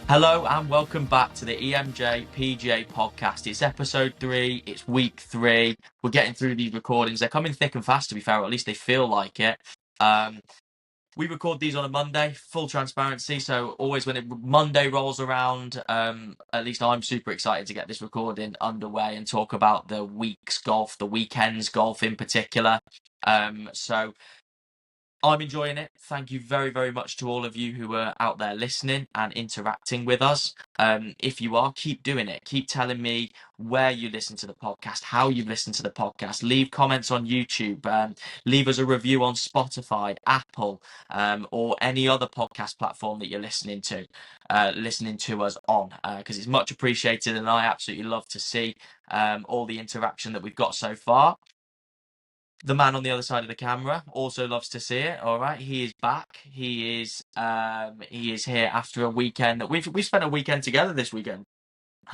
Hello and welcome back to the EMJ PGA Podcast. It's episode 3, it's week 3. We're getting through these recordings. They're coming thick and fast, to be fair, or at least they feel like it. We record these on a Monday, full transparency. So always when Monday rolls around, at least I'm super excited to get this recording underway and talk about the week's golf, the weekend's golf in particular. So I'm enjoying it. Thank you very, very much to all of you who are out there listening and interacting with us. If you are, keep doing it. Keep telling me where you listen to the podcast, how you listen to the podcast. Leave comments on YouTube. Leave us a review on Spotify, Apple, or any other podcast platform that you're listening to us on, because it's much appreciated, and I absolutely love to see all the interaction that we've got so far. The man on the other side of the camera also loves to see it. All right, he is back. He is here after a weekend that we've spent a weekend together this weekend.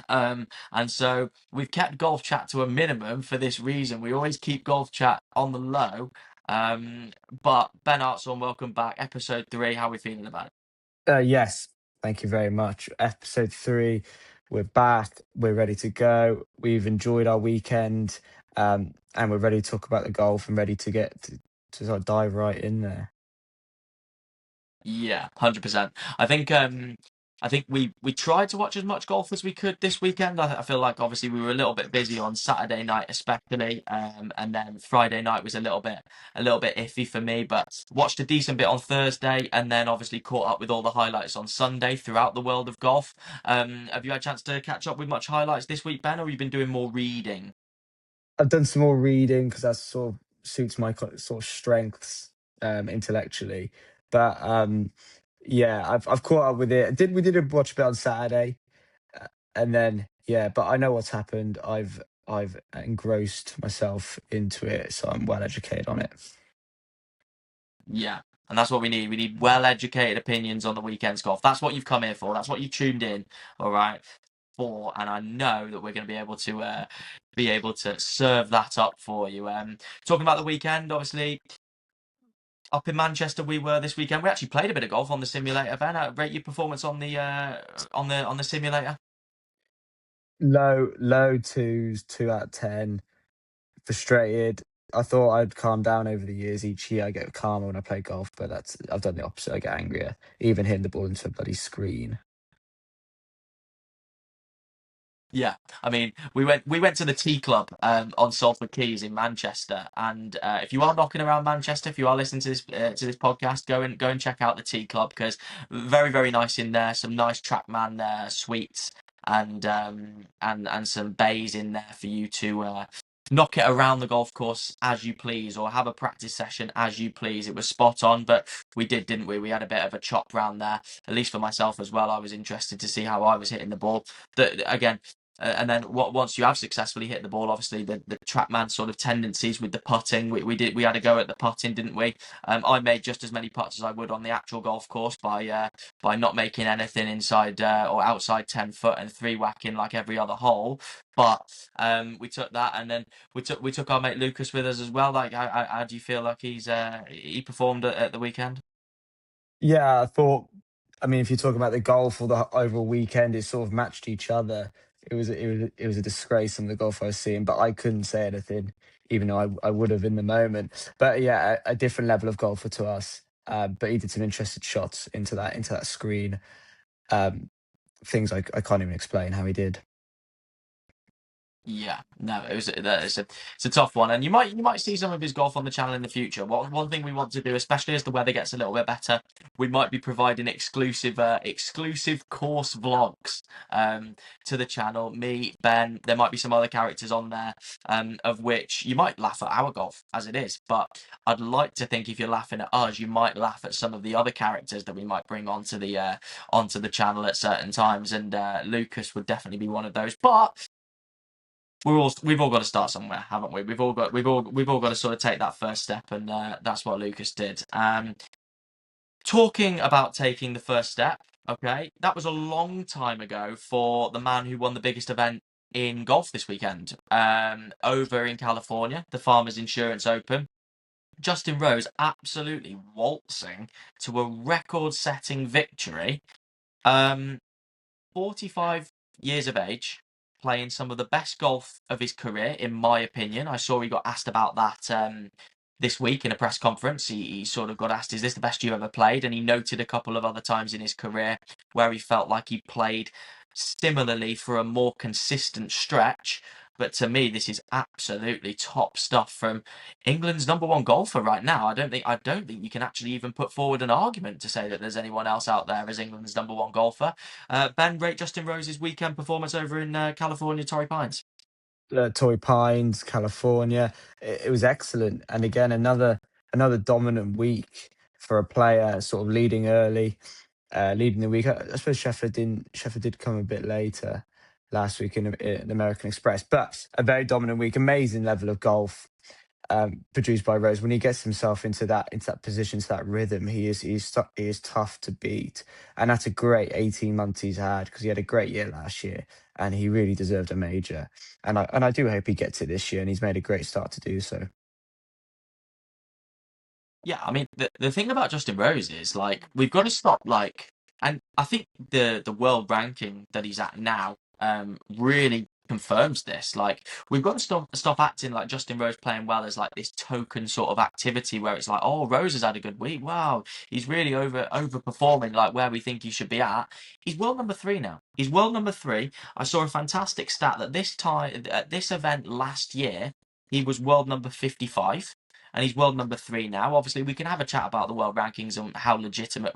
And so we've kept golf chat to a minimum for this reason. We always keep golf chat on the low. But Ben Artson, welcome back. Episode 3. How are we feeling about it? Yes, thank you very much. Episode 3, we're back. We're ready to go. We've enjoyed our weekend, and we're ready to talk about the golf and ready to get to sort of dive right in there. Yeah, 100%. I think we tried to watch as much golf as we could this weekend. I feel like obviously we were a little bit busy on Saturday night, especially, and then Friday night was a little bit iffy for me. But watched a decent bit on Thursday, and then obviously caught up with all the highlights on Sunday throughout the world of golf. Have you had a chance to catch up with much highlights this week, Ben, or have you been doing more reading? I've done some more reading because that sort of suits my sort of strengths intellectually. But yeah, I've caught up with it. We did watch a bit on Saturday, and then yeah, but I know what's happened. I've engrossed myself into it, so I'm well educated on it. Yeah. And that's what we need. We need well-educated opinions on the weekend's golf. That's what you've come here for. That's what you tuned in, all right, for. And I know that we're going to be able to serve that up for you. Talking about the weekend, obviously, up in Manchester we were this weekend. We actually played a bit of golf on the simulator. Ben, rate your performance on the simulator. Low twos, 2 out of 10. Frustrated. I thought I'd calm down over the years. Each year I get calmer when I play golf, but I've done the opposite. I get angrier, even hitting the ball into a bloody screen. Yeah, I mean, we went to the Tea Club on Salford Quays in Manchester, and if you are knocking around Manchester, if you are listening to this podcast, go and check out the Tea Club, because very, very nice in there. Some nice Trackman suites, and some bays in there for you to knock it around the golf course as you please, or have a practice session as you please. It was spot on, but we did, didn't we? We had a bit of a chop round there, at least for myself as well. I was interested to see how I was hitting the ball. Again, and then once you have successfully hit the ball, obviously the Trackman sort of tendencies with the putting, we had a go at the putting, didn't we? I made just as many putts as I would on the actual golf course by not making anything inside or outside 10 foot and three whacking like every other hole. But we took that, and then we took our mate Lucas with us as well. Like, how do you feel like he performed at the weekend? Yeah, I thought. I mean, if you're talking about the golf or the overall weekend, it sort of matched each other. It was a disgrace some of the golf I was seeing, but I couldn't say anything, even though I would have in the moment. But yeah, a different level of golfer to us. But he did some interesting shots into that screen. Um, Things I can't even explain how he did. Yeah, no, it's a tough one, and you might see some of his golf on the channel in the future. One thing we want to do, especially as the weather gets a little bit better, we might be providing exclusive course vlogs to the channel. Me, Ben, there might be some other characters on there, of which you might laugh at our golf as it is, but I'd like to think if you're laughing at us, you might laugh at some of the other characters that we might bring onto the channel at certain times, and Lucas would definitely be one of those, but. We've all got to start somewhere, haven't we? We've all got to sort of take that first step, and that's what Lucas did. Talking about taking the first step, okay, that was a long time ago for the man who won the biggest event in golf this weekend, over in California, the Farmers Insurance Open. Justin Rose absolutely waltzing to a record-setting victory. 45 years of age, playing some of the best golf of his career, in my opinion. I saw he got asked about that this week in a press conference. He sort of got asked, is this the best you ever played? And he noted a couple of other times in his career where he felt like he played similarly for a more consistent stretch. But to me, this is absolutely top stuff from England's number one golfer right now. I don't think you can actually even put forward an argument to say that there's anyone else out there as England's number one golfer. Ben, rate Justin Rose's weekend performance over in California, Torrey Pines. Torrey Pines, California. It was excellent, and again another dominant week for a player, sort of leading early, leading the week. I suppose Sheffield did come a bit later last week in American Express, but a very dominant week. Amazing level of golf produced by Rose. When he gets himself into that position, to that rhythm, he is tough to beat, and that's a great 18 months he's had, because he had a great year last year, and he really deserved a major. And I do hope he gets it this year, and he's made a great start to do so. Yeah, I mean the thing about Justin Rose is like we've got to stop and I think the world ranking that he's at now really confirms this. Like we've got to stop acting like Justin Rose playing well as like this token sort of activity where it's like, oh, Rose has had a good week. Wow, he's really overperforming like where we think he should be at. He's world number 3 now. He's world number 3. I saw a fantastic stat that this time at this event last year he was world number 55 and he's world number 3 now. Obviously, we can have a chat about the world rankings and how legitimate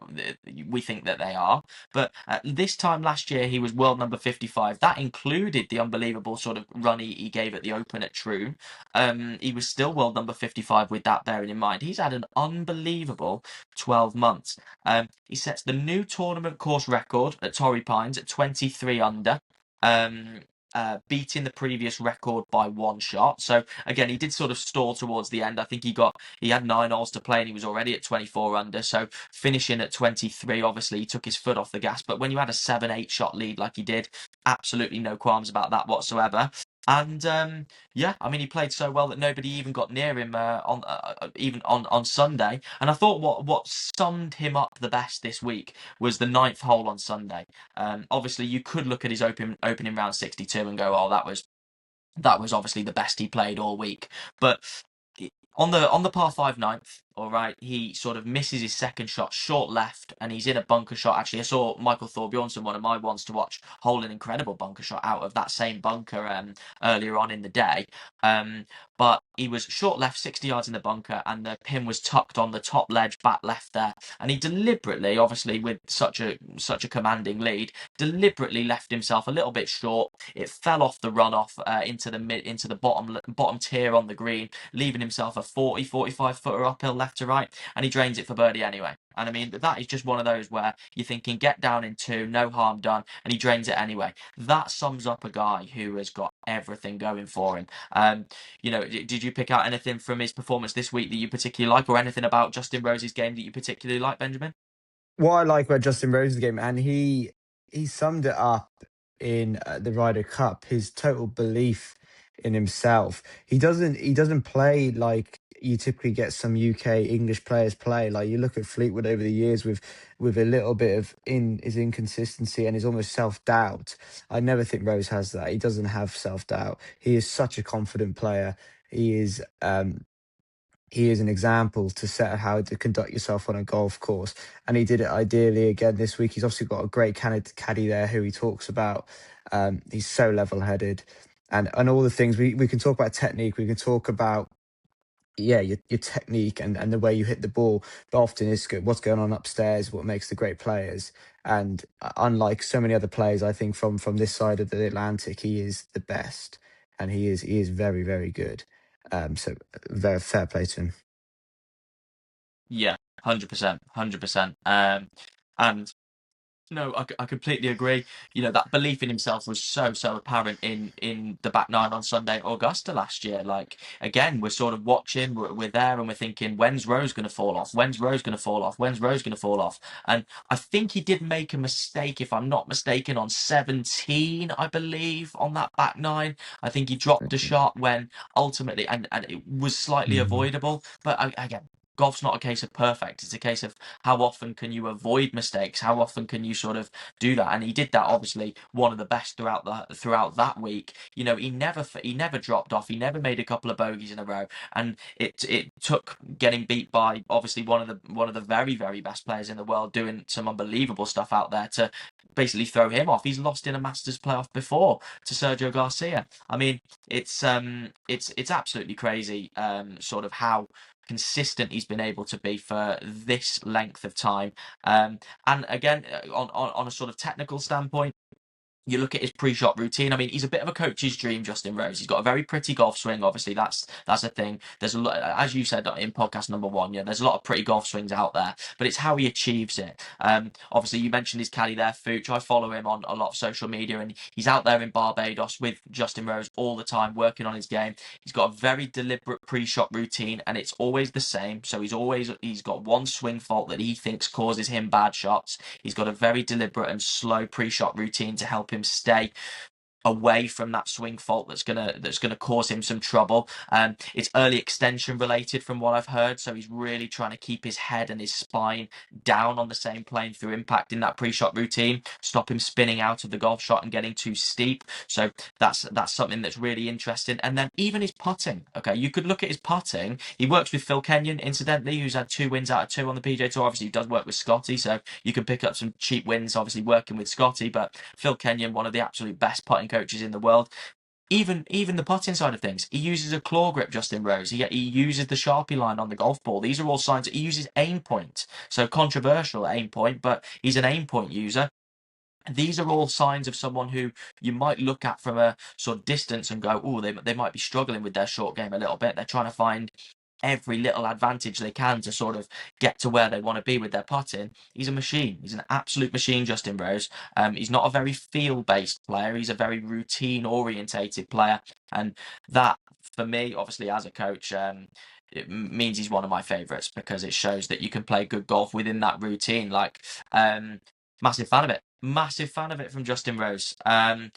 we think that they are. But this time last year, he was world number 55. That included the unbelievable sort of run he gave at the Open at Troon. He was still world number 55 with that bearing in mind. He's had an unbelievable 12 months. He sets the new tournament course record at Torrey Pines at 23 under. Beating the previous record by 1 shot. So again, he did sort of stall towards the end. I think he had 9 holes to play and he was already at 24 under. So finishing at 23, obviously he took his foot off the gas. But when you had a 7-8 shot lead like he did, absolutely no qualms about that whatsoever. And yeah, I mean, he played so well that nobody even got near him on Sunday. And I thought what summed him up the best this week was the 9th hole on Sunday. Obviously, you could look at his opening round 62 and go, "Oh, that was obviously the best he played all week." But on the par 5 ninth, all right, he sort of misses his second shot, short left, and he's in a bunker shot. Actually, I saw Michael Thorbjornsen, one of my ones to watch, hold an incredible bunker shot out of that same bunker earlier on in the day. But he was short left, 60 yards in the bunker, and the pin was tucked on the top ledge, back left there. And he deliberately, obviously with such a commanding lead, deliberately left himself a little bit short. It fell off the runoff into the bottom tier on the green, leaving himself a 45 footer uphill left to right, and he drains it for birdie anyway. And I mean, that is just one of those where you're thinking, get down in 2, no harm done, and he drains it anyway. That sums up a guy who has got everything going for him. Did you pick out anything from his performance this week that you particularly like, or anything about Justin Rose's game that you particularly like, Benjamin? What I like about Justin Rose's game, and he summed it up in the Ryder Cup, his total belief in himself. He doesn't play like you typically get some UK English players play. Like you look at Fleetwood over the years with a little bit of his inconsistency and his almost self-doubt. I never think Rose has that. He doesn't have self-doubt. He is such a confident player. He is an example to set how to conduct yourself on a golf course. And he did it ideally again this week. He's obviously got a great caddy there who he talks about. He's so level-headed. And all the things, we can talk about technique. We can talk about, yeah, your technique and the way you hit the ball. But often it's what's going on upstairs, what makes the great players. And unlike so many other players, I think from this side of the Atlantic, he is the best. And he is very, very good. So very fair play to him. Yeah, 100%, 100%. And no, I completely agree. That belief in himself was so apparent in the back nine on Sunday at Augusta last year. Like, again, we're sort of watching, we're there, and we're thinking, when's Rose going to fall off? When's Rose going to fall off? When's Rose going to fall off? And I think he did make a mistake, if I'm not mistaken, on 17, I believe, on that back nine. I think he dropped a shot when ultimately, and it was slightly Mhm. avoidable. But again, golf's not a case of perfect. It's a case of how often can you avoid mistakes? How often can you sort of do that? And he did that, obviously, one of the best throughout that week. You know, he never dropped off. He never made a couple of bogeys in a row. And it took getting beat by, obviously, one of the very, very best players in the world doing some unbelievable stuff out there to basically throw him off. He's lost in a Masters playoff before to Sergio Garcia. I mean, it's absolutely crazy, sort of how consistent he's been able to be for this length of time. And again, on a sort of technical standpoint, you look at his pre-shot routine. I mean, he's a bit of a coach's dream, Justin Rose. He's got a very pretty golf swing. Obviously, that's a thing. There's a lot, as you said in podcast number 1. Yeah, there's a lot of pretty golf swings out there, but it's how he achieves it. Obviously, you mentioned his caddy there, Fooch. I follow him on a lot of social media, and he's out there in Barbados with Justin Rose all the time, working on his game. He's got a very deliberate pre-shot routine, and it's always the same. So he's got one swing fault that he thinks causes him bad shots. He's got a very deliberate and slow pre-shot routine to help him stay away from that swing fault that's gonna cause him some trouble. It's early extension related from what I've heard, so he's really trying to keep his head and his spine down on the same plane through impact in that pre-shot routine, stop him spinning out of the golf shot and getting too steep. So that's something that's really interesting. And then even his putting, okay, you could look at his putting. He works with Phil Kenyon, incidentally, who's had 2 wins out of 2 on the PGA Tour. Obviously, he does work with Scotty, so you can pick up some cheap wins, obviously, working with Scotty. But Phil Kenyon, one of the absolute best putting coaches in the world. Even the putting side of things, he uses a claw grip, Justin Rose. He uses the Sharpie line on the golf ball. These are all signs. He uses aim point. So controversial aim point, but he's an aim point user. These are all signs of someone who you might look at from a sort of distance and go, oh, they might be struggling with their short game a little bit. They're trying to find every little advantage they can to sort of get to where they want to be with their putting. He's a machine. He's an absolute machine, Justin Rose. He's not a very feel-based player. He's a very routine-orientated player. And that, for me, obviously, as a coach, it means he's one of my favourites because it shows that you can play good golf within that routine. Like, massive fan of it. Massive fan of it from Justin Rose. And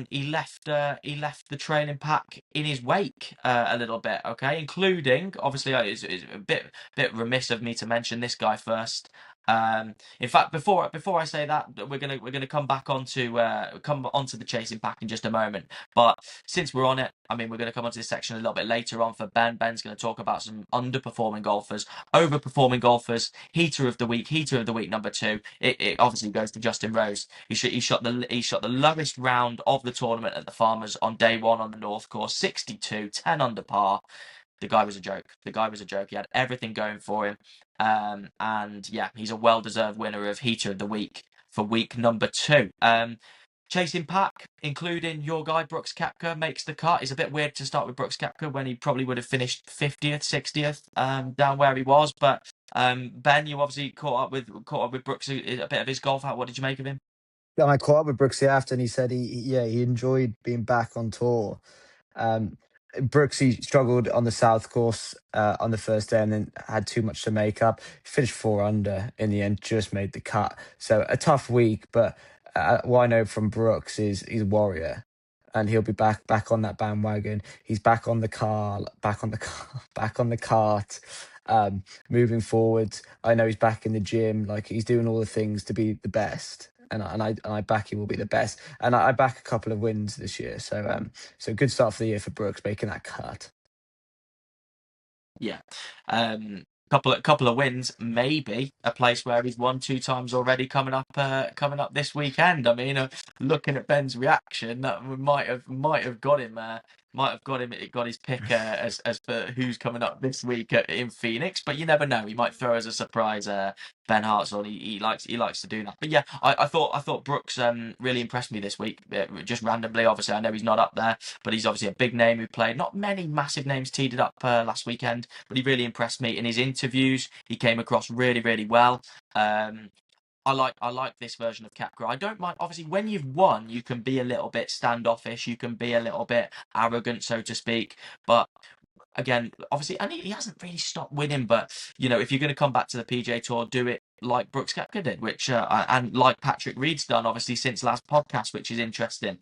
he left the trailing pack in his wake a little bit, okay, including, obviously, it's a bit remiss of me to mention this guy first. In fact, before I say that, we're gonna come onto the chasing pack in just a moment. But since we're on it, I mean, we're gonna come onto this section a little bit later on for Ben. Ben's gonna talk about some underperforming golfers, overperforming golfers, heater of the week number 2. It obviously goes to Justin Rose. He shot the lowest round of the tournament at the Farmers on day 1 on the North Course, 62, 10 under par. The guy was a joke. He had everything going for him. And yeah, he's a well-deserved winner of Heater of the Week for week number 2. Chasing pack, including your guy Brooks Koepka, makes the cut. It's a bit weird to start with Brooks Koepka when he probably would have finished 50th, 60th, down where he was. But Ben, you obviously caught up with Brooks a bit of his golf. What did you make of him? And I caught up with Brooksy after, and he said he enjoyed being back on tour. Um, Brooksy struggled on the South Course on the first day, and then had too much to make up. He finished 4 under in the end, just made the cut. So a tough week, but what I know from Brooks is he's a warrior, and he'll be back on that bandwagon. He's back on the back on the cart. Moving forward, I know he's back in the gym. Like, he's doing all the things to be the best, and I back he will be the best. And I back a couple of wins this year. So good start for the year for Brooks, making that cut. Yeah. Couple of wins, maybe a place where he's won 2 times already coming up this weekend. I mean, looking at Ben's reaction, that might have got him got his pick as for who's coming up this week in Phoenix. But you never know, he might throw as a surprise Ben Hartshorn. He likes to do that. But yeah, I thought Brooks really impressed me this week, just randomly. Obviously, I know he's not up there, but he's obviously a big name who played. Not many massive names teed it up last weekend, but he really impressed me in his interviews. He came across really, really well. I like this version of Koepka. I don't mind. Obviously, when you've won, you can be a little bit standoffish. You can be a little bit arrogant, so to speak. But again, obviously, and he hasn't really stopped winning. But if you're going to come back to the PGA Tour, do it like Brooks Koepka did, which and like Patrick Reed's done, obviously, since last podcast, which is interesting.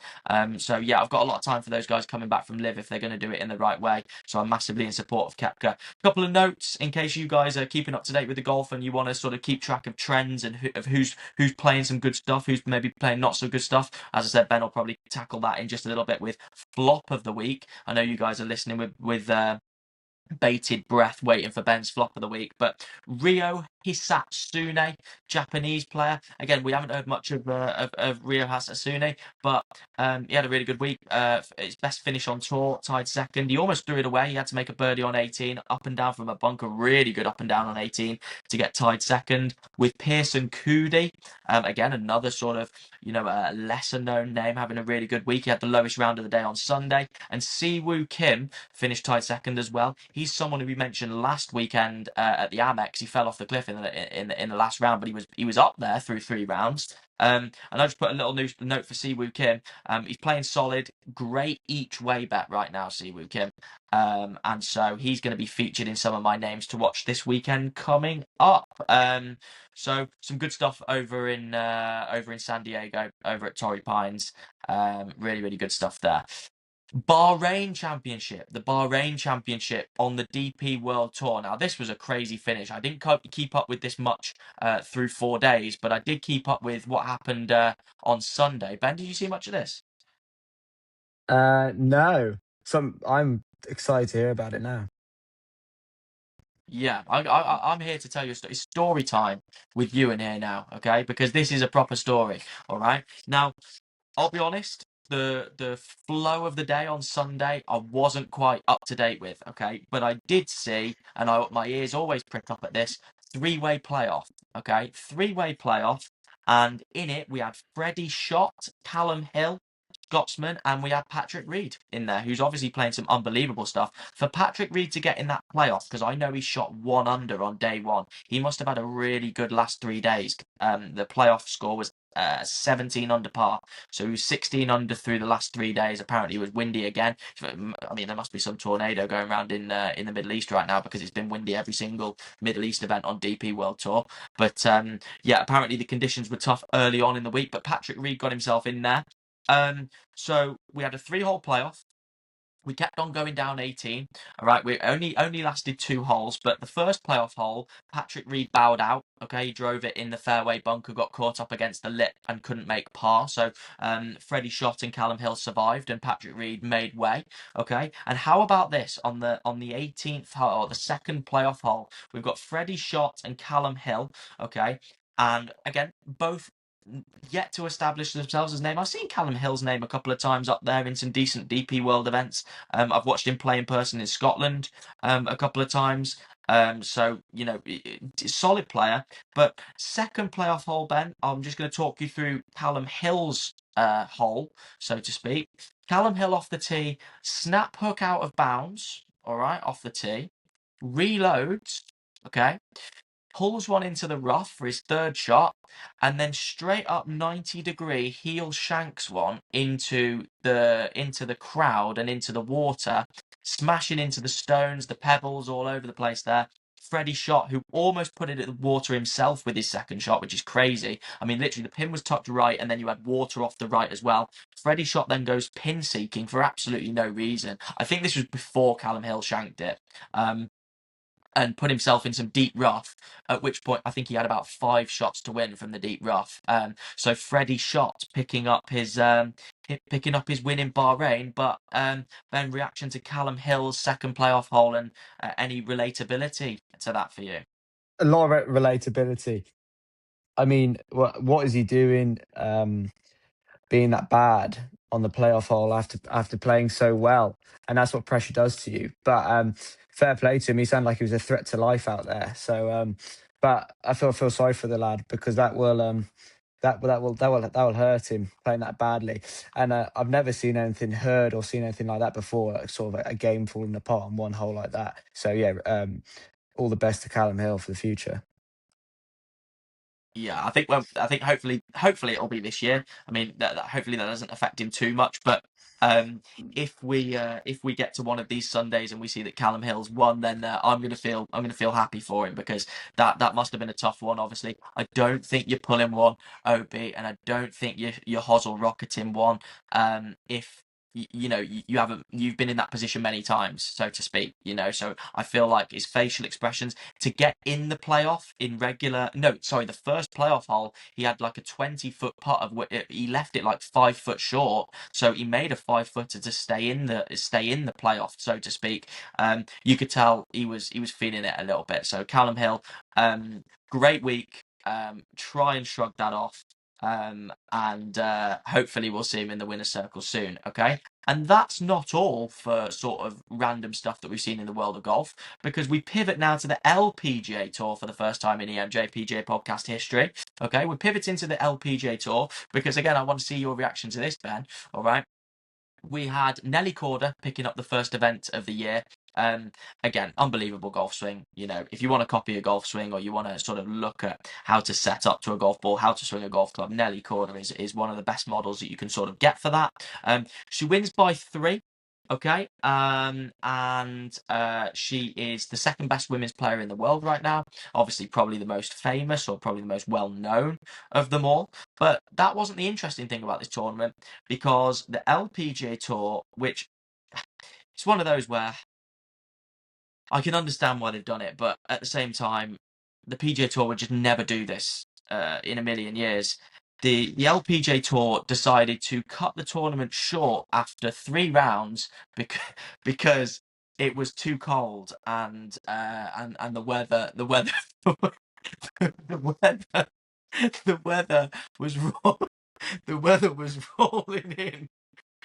So yeah, I've got a lot of time for those guys coming back from live if they're going to do it in the right way. So I'm massively in support of Koepka. A couple of notes in case you guys are keeping up to date with the golf and you want to sort of keep track of trends and who's playing some good stuff, who's maybe playing not so good stuff. As I said, Ben will probably tackle that in just a little bit with flop of the week. I know you guys are listening with bated breath waiting for Ben's flop of the week. But Ryo Hisatsune, Japanese player. Again, we haven't heard much of Ryo Hisatsune, but he had a really good week. His best finish on tour, tied second. He almost threw it away. He had to make a birdie on 18, up and down from a bunker, really good up and down on 18 to get tied second. With Pearson Coody, again, another sort of, lesser known name, having a really good week. He had the lowest round of the day on Sunday. And Siwoo Kim finished tied second as well. He's someone who we mentioned last weekend at the Amex. He fell off the cliff in the last round, but he was up there through 3 rounds. And I just put a little note for Siwoo Kim. He's playing solid, great each way bet right now, Siwoo Kim. And so he's going to be featured in some of my names to watch this weekend coming up. So some good stuff over in San Diego, over at Torrey Pines. Really, really good stuff there. The Bahrain Championship on the DP World Tour. Now, this was a crazy finish. I didn't keep up with this much through 4 days, but I did keep up with what happened on Sunday. Ben, did you see much of this? No. So I'm excited to hear about it now. Yeah, I'm here to tell you a story. It's story time with Euan here now, okay? Because this is a proper story, all right? Now, I'll be honest, the flow of the day on Sunday, I wasn't quite up to date with, okay? But I did see, and my ears always prick up at this, three-way playoff, okay? Three-way playoff, and in it, we had Freddie Shott, Callum Hill, Scotsman, and we had Patrick Reed in there, who's obviously playing some unbelievable stuff. For Patrick Reed to get in that playoff, because I know he shot 1 under on day one, he must have had a really good last 3 days. The playoff score was 17 under par, so he was 16 under through the last 3 days. Apparently it was windy again. I mean, there must be some tornado going around in the Middle East right now, because it's been windy every single Middle East event on DP World Tour. But yeah, apparently the conditions were tough early on in the week, but Patrick Reed got himself in there. So we had a 3-hole playoff. We kept on going down 18. All right, we only lasted 2 holes, but the first playoff hole, Patrick Reed bowed out. Okay, he drove it in the fairway bunker, got caught up against the lip and couldn't make par. So Freddie Shott and Callum Hill survived, and Patrick Reed made way. Okay, and how about this on the 18th hole, or the second playoff hole? We've got Freddie Shott and Callum Hill. Okay, and again, both yet to establish themselves as name. I've seen Callum Hill's name a couple of times up there in some decent DP World events. I've watched him play in person in Scotland a couple of times. So, solid player. But second playoff hole, Ben, I'm just going to talk you through Callum Hill's hole, so to speak. Callum Hill off the tee, snap hook out of bounds, all right, off the tee, reloads, okay, pulls one into the rough for his third shot, and then straight up 90-degree heel shanks one into the crowd and into the water, smashing into the stones, the pebbles all over the place there. Freddie Shott, who almost put it at the water himself with his second shot, which is crazy. I mean, literally, the pin was tucked right, and then you had water off the right as well. Freddie Shott then goes pin seeking for absolutely no reason. I think this was before Callum Hill shanked it. And put himself in some deep rough, at which point I think he had about 5 shots to win from the deep rough. So Freddie Shott picking up his win in Bahrain. But then reaction to Callum Hill's second playoff hole, and any relatability to that for you? A lot of relatability. I mean, what is he doing being that bad on the playoff hole after playing so well? And that's what pressure does to you. But fair play to him. He sounded like he was a threat to life out there. So, but I feel sorry for the lad, because that will hurt him playing that badly. And I've never seen anything heard or seen anything like that before. Sort of a game falling apart on one hole like that. So yeah, all the best to Callum Hill for the future. Yeah, I think hopefully it'll be this year. I mean, hopefully that doesn't affect him too much. But if we get to one of these Sundays and we see that Callum Hill's won, then I'm gonna feel happy for him, because that must have been a tough one. Obviously, I don't think you're pulling one, OB, and I don't think you're hosel rocketing one. If you know you've been in that position many times, so to speak. So I feel like his facial expressions to get in the playoff in regular. No, sorry, the first playoff hole, he had like a 20-foot putt he left it like 5 foot short, so he made a 5-footer to stay in the playoff, so to speak. You could tell he was feeling it a little bit. So Callum Hill, great week. Try and shrug that off. And hopefully we'll see him in the winner's circle soon. Okay. And that's not all for sort of random stuff that we've seen in the world of golf, because we pivot now to the LPGA Tour for the first time in EMJ PGA Podcast history. Okay, we're pivoting to the LPGA Tour because, again, I want to see your reaction to this, Ben. All right. We had Nelly Corder picking up the first event of the year. Again, unbelievable golf swing. If you want to copy a golf swing, or you want to sort of look at how to set up to a golf ball, how to swing a golf club, Nelly Corder is one of the best models that you can sort of get for that. She wins by 3. Okay, and she is the second best women's player in the world right now. Obviously, probably the most famous, or probably the most well known of them all. But that wasn't the interesting thing about this tournament, because the LPGA Tour, which it's one of those where I can understand why they've done it, but at the same time, the PGA Tour would just never do this in a million years. The LPGA Tour decided to cut the tournament short after 3 rounds because it was too cold, and the weather the weather the weather was the weather was rolling in.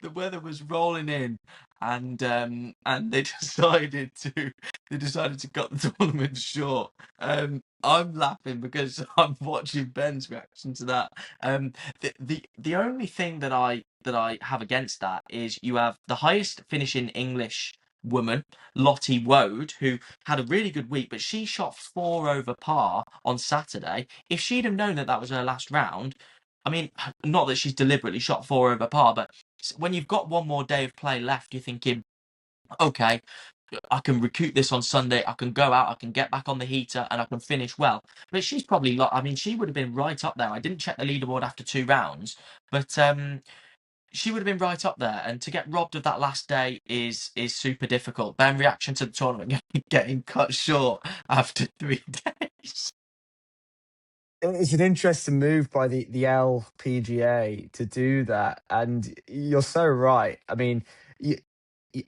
The weather was rolling in, and they decided to cut the tournament short. I'm laughing because I'm watching Ben's reaction to that. The only thing that I have against that is you have the highest finishing English woman, Lottie Woad, who had a really good week, but she shot 4 over par on Saturday. If she'd have known that that was her last round, I mean, not that she's deliberately shot 4 over par, but when you've got one more day of play left, you're thinking, okay, I can recoup this on Sunday. I can go out, I can get back on the heater, and I can finish well. But she's probably, I mean, she would have been right up there. I didn't check the leaderboard after 2 rounds, but she would have been right up there. And to get robbed of that last day is super difficult. Ben, reaction to the tournament getting cut short after 3 days. It's an interesting move by the LPGA to do that, and you're so right. I mean,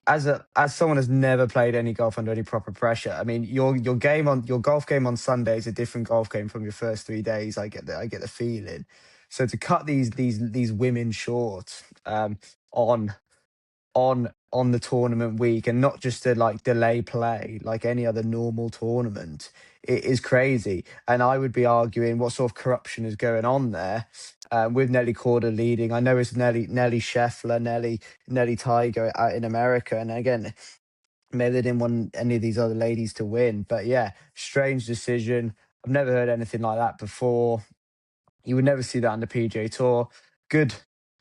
as someone who's never played any golf under any proper pressure, I mean, your golf game on Sunday is a different golf game from your first 3 days. I get the feeling. So to cut these women short, on on the tournament week, and not just to like delay play like any other normal tournament, it is crazy. And I would be arguing what sort of corruption is going on there, with Nelly Corder leading. I know it's Nelly Scheffler, Nelly Tiger out in America, and again, maybe they didn't want any of these other ladies to win. But yeah, strange decision. I've never heard anything like that before. You would never see that on the PGA Tour. Good,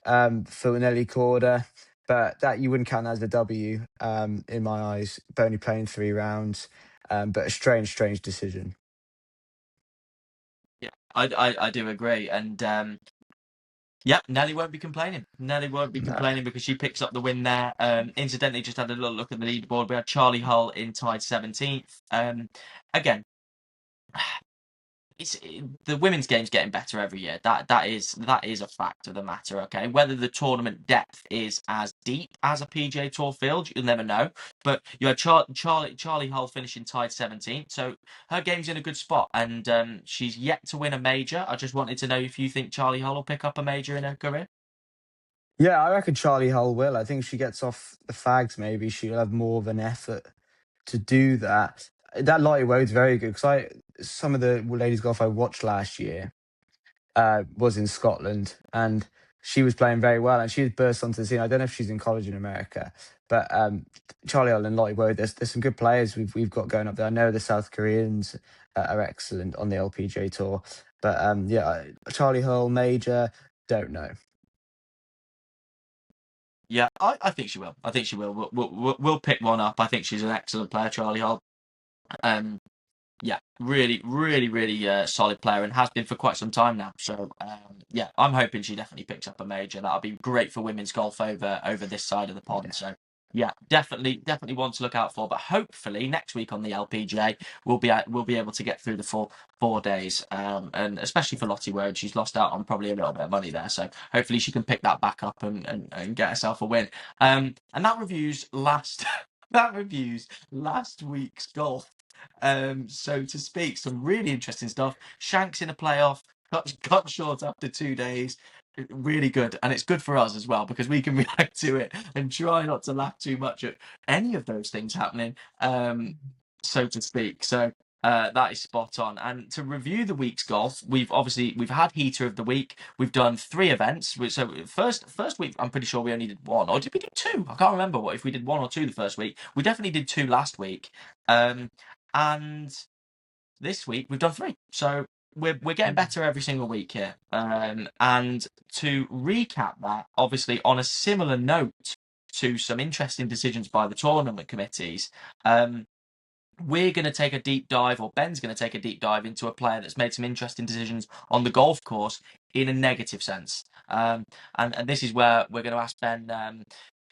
for Nelly Corder, but that you wouldn't count as a W, in my eyes, but only playing 3 rounds. But a strange decision. Yeah, I do agree. And yep, Nelly won't be complaining. Nelly won't be No. complaining because she picks up the win there. Incidentally, just had a little look at the leaderboard. We had Charlie Hull in tied 17th. Again, the women's game's getting better every year. That is a fact of the matter. Okay, whether the tournament depth is as deep as a PGA Tour field, you'll never know. But you had Charlie Hull finishing tied 17th, so her game's in a good spot, and she's yet to win a major. I just wanted to know if you think Charlie Hull will pick up a major in her career. Yeah, I reckon Charlie Hull will. I think she gets off the fags. Maybe she'll have more of an effort to do that. That Lottie Wode's very good, because some of the ladies golf I watched last year, was in Scotland, and she was playing very well, and she burst onto the scene. I don't know if she's in college in America, but Charlie Hull and Lottie Wood, there's some good players we've got going up there. I know the South Koreans, are excellent on the LPGA Tour. But yeah, Charlie Hull major, don't know. Yeah, I think she will. I think she will. We'll pick one up. I think she's an excellent player, Charlie Hull. Yeah, really solid player, and has been for quite some time now. So yeah, I'm hoping she definitely picks up a major. That'll be great for women's golf over this side of the pond. Yeah. So yeah, definitely one to look out for. But hopefully next week on the LPGA we'll be able to get through the full 4 days, and especially for Lottie Word, she's lost out on probably a little bit of money there. So hopefully she can pick that back up and get herself a win. And that reviews last that reviews last week's golf. So to speak, some really interesting stuff. Shanks in a playoff, cut short after 2 days. Really good, and it's good for us as well because we can react to it and try not to laugh too much at any of those things happening, so to speak. So that is spot on. And to review the week's golf, we've had heater of the week. We've done 3 events. So first week, I'm pretty sure we only did 1, or did we do 2? I can't remember if we did 1 or 2 the first week. We definitely did 2 last week. And this week we've done 3. So we're getting better every single week here. And to recap that, obviously on a similar note to some interesting decisions by the tournament committees, we're going to take a deep dive, or Ben's going to take a deep dive into a player that's made some interesting decisions on the golf course in a negative sense. And this is where we're going to ask Ben,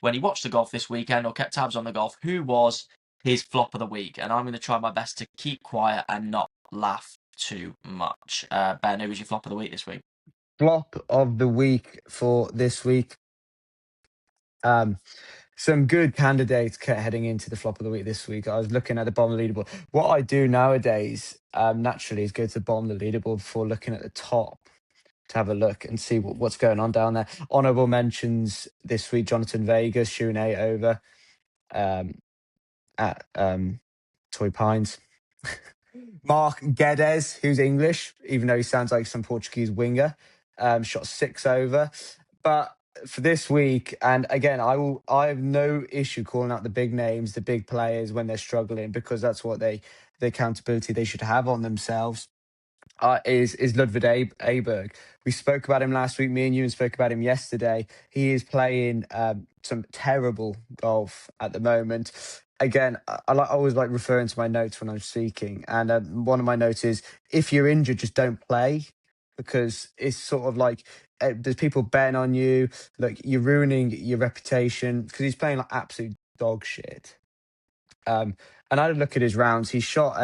when he watched the golf this weekend or kept tabs on the golf, who was his flop of the week? And I'm going to try my best to keep quiet and not laugh too much. Ben, who was your flop of the week this week? Flop of the week for this week. Some good candidates heading into the flop of the week this week. I was looking at the bottom of the leaderboard. What I do nowadays, naturally, is go to the bottom of the leaderboard before looking at the top to have a look and see what's going on down there. Honourable mentions this week: Jonathan Vegas shooting 8 over at Torrey Pines. Mark Guedes, who's English, even though he sounds like some Portuguese winger, shot 6 over. But for this week, and again, I have no issue calling out the big names, the big players when they're struggling, because that's what the accountability they should have on themselves. Is Ludwig Aberg. We spoke about him last week. Me and Euan spoke about him yesterday. He is playing some terrible golf at the moment. Again, I always like referring to my notes when I'm speaking. And one of my notes is, if you're injured, just don't play, because it's sort of like there's people betting on you. Look, you're ruining your reputation, because he's playing like absolute dog shit. And I had a look at his rounds. He shot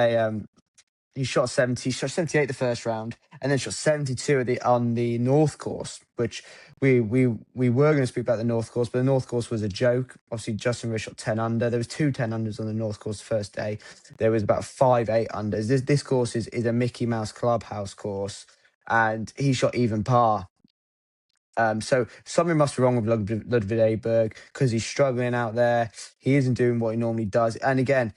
78 the first round, and then shot 72 on the North course, which we were going to speak about the North course, but the North course was a joke. Obviously, Justin Rich shot 10 under. There was 2 10 unders on the North course the first day. There was about 5 8 unders. This course is a Mickey Mouse clubhouse course, and he shot even par. So something must be wrong with Ludwig Aberg, because he's struggling out there. He isn't doing what he normally does. And again,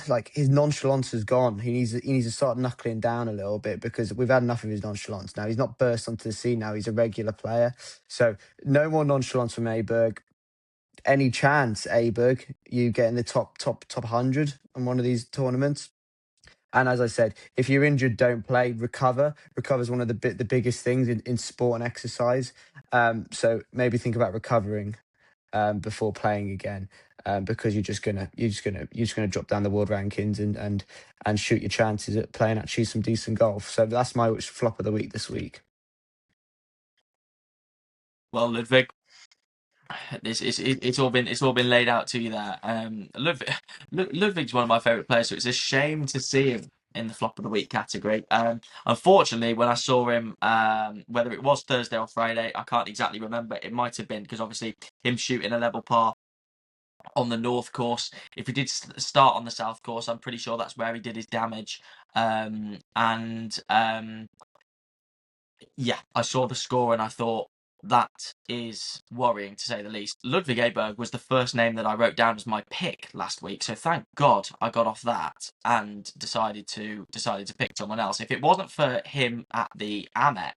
like, his nonchalance is gone. He needs to start knuckling down a little bit, because we've had enough of his nonchalance now. He's not burst onto the scene now. He's a regular player. So no more nonchalance from Aberg. Any chance, Aberg, you get in the top 100 on one of these tournaments? And as I said, if you're injured, don't play. Recover. Recover is one of the biggest things in sport and exercise. So maybe think about recovering before playing again, because you're just gonna drop down the world rankings and shoot your chances at playing actually some decent golf. So that's my flop of the week this week. Well, Ludwig, it's all been laid out to you there. Ludwig's one of my favourite players, so it's a shame to see him in the flop of the week category. Unfortunately, when I saw him, whether it was Thursday or Friday, I can't exactly remember. It might have been, because obviously him shooting a level par on the North course. If he did start on the South course, I'm pretty sure that's where he did his damage. Yeah, I saw the score and I thought, that is worrying, to say the least. Ludwig Aberg was the first name that I wrote down as my pick last week, so thank God I got off that and decided to pick someone else. If it wasn't for him at the Amex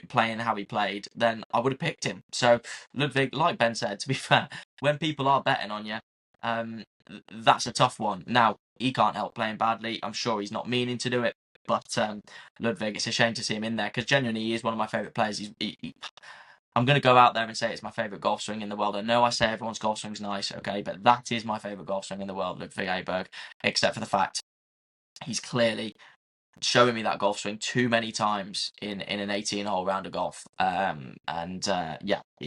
playing how he played, then I would have picked him. So Ludwig, like Ben said, to be fair, when people are betting on you, that's a tough one. Now, he can't help playing badly. I'm sure he's not meaning to do it. But Ludwig, it's a shame to see him in there because genuinely he is one of my favourite players. I'm going to go out there and say it's my favourite golf swing in the world. I know I say everyone's golf swing's nice, okay, but that is my favourite golf swing in the world, Ludwig Aberg, except for the fact he's clearly showing me that golf swing too many times in an 18-hole round of golf.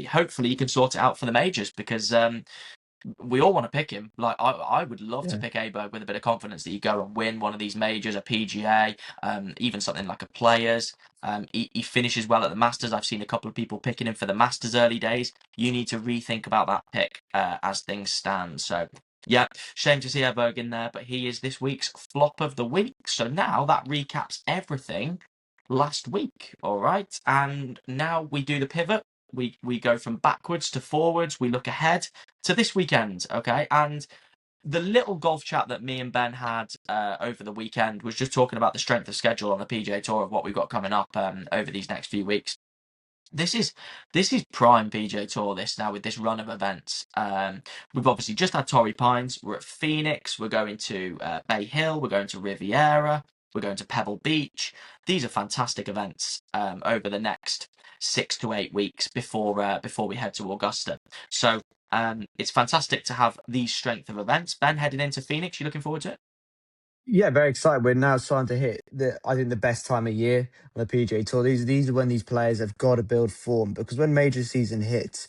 Hopefully he can sort it out for the majors because we all want to pick him. Like I would love to Yeah. pick Aberg with a bit of confidence that he go and win one of these majors, a PGA, even something like a Players. He finishes well at the Masters. I've seen a couple of people picking him for the Masters early days. You need to rethink about that pick as things stand. So yeah, shame to see Aberg in there, but he is this week's flop of the week. So now that recaps everything last week. All right, and now we do the pivot. We go from backwards to forwards. We look ahead to this weekend, okay? And the little golf chat that me and Ben had over the weekend was just talking about the strength of schedule on the PGA Tour of what we've got coming up over these next few weeks. This is prime PGA Tour this now with this run of events. We've obviously just had Torrey Pines. We're at Phoenix. We're going to Bay Hill. We're going to Riviera. We're going to Pebble Beach. These are fantastic events over the next 6 to 8 weeks before we head to Augusta. So it's fantastic to have these strength of events. Ben, heading into Phoenix, you looking forward to it? Yeah, very excited. We're now starting to hit I think the best time of year on the PGA Tour. These are when these players have got to build form, because when major season hits,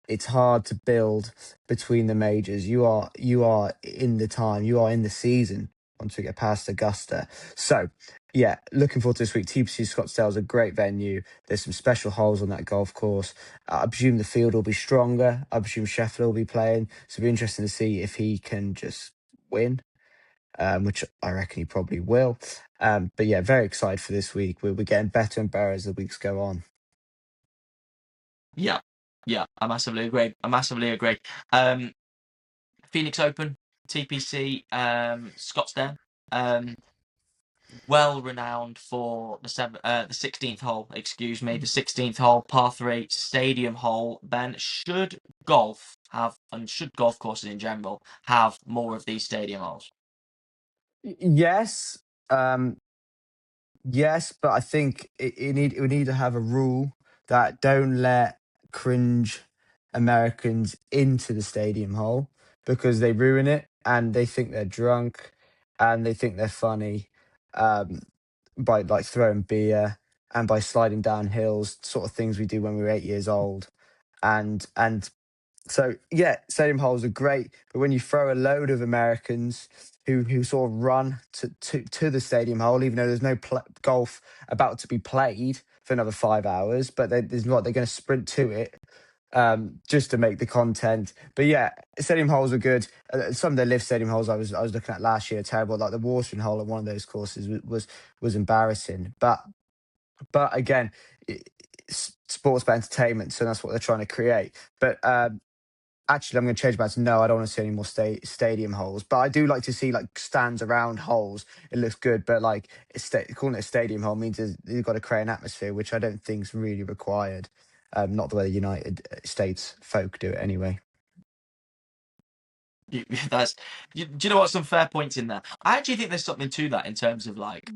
it's hard to build between the majors. You are in the time, you are in the season once we get past Augusta. So yeah, looking forward to this week. TPC Scottsdale is a great venue. There's some special holes on that golf course. I presume the field will be stronger. I presume Scheffler will be playing. So it'll be interesting to see if he can just win, which I reckon he probably will. But yeah, very excited for this week. We're getting better and better as the weeks go on. Yeah, I massively agree. Phoenix Open, TPC, Scottsdale. Well renowned for the 16th hole. Excuse me, the 16th hole, par 3 stadium hole. Ben, should golf courses in general have more of these stadium holes? Yes, yes, but I think we need to have a rule that don't let cringe Americans into the stadium hole, because they ruin it and they think they're drunk and they think they're funny, um, by like throwing beer and by sliding down hills, sort of things we do when we were 8 years old. And so yeah, stadium holes are great, but when you throw a load of Americans who sort of run to the stadium hole, even though there's no golf about to be played for another 5 hours, but there's what they're going to sprint to it, just to make the content. But yeah, stadium holes are good. Some of the live stadium holes I was looking at last year are terrible. Like the watering hole at one of those courses was embarrassing. But again, sports for entertainment, so that's what they're trying to create. But actually, I'm going to change back to no. I don't want to see any more stadium holes, but I do like to see like stands around holes. It looks good, but like calling it a stadium hole means you've got to create an atmosphere, which I don't think is really required. Not the way the United States folk do it anyway. Do you know what? Some fair points in there. I actually think there's something to that in terms of like,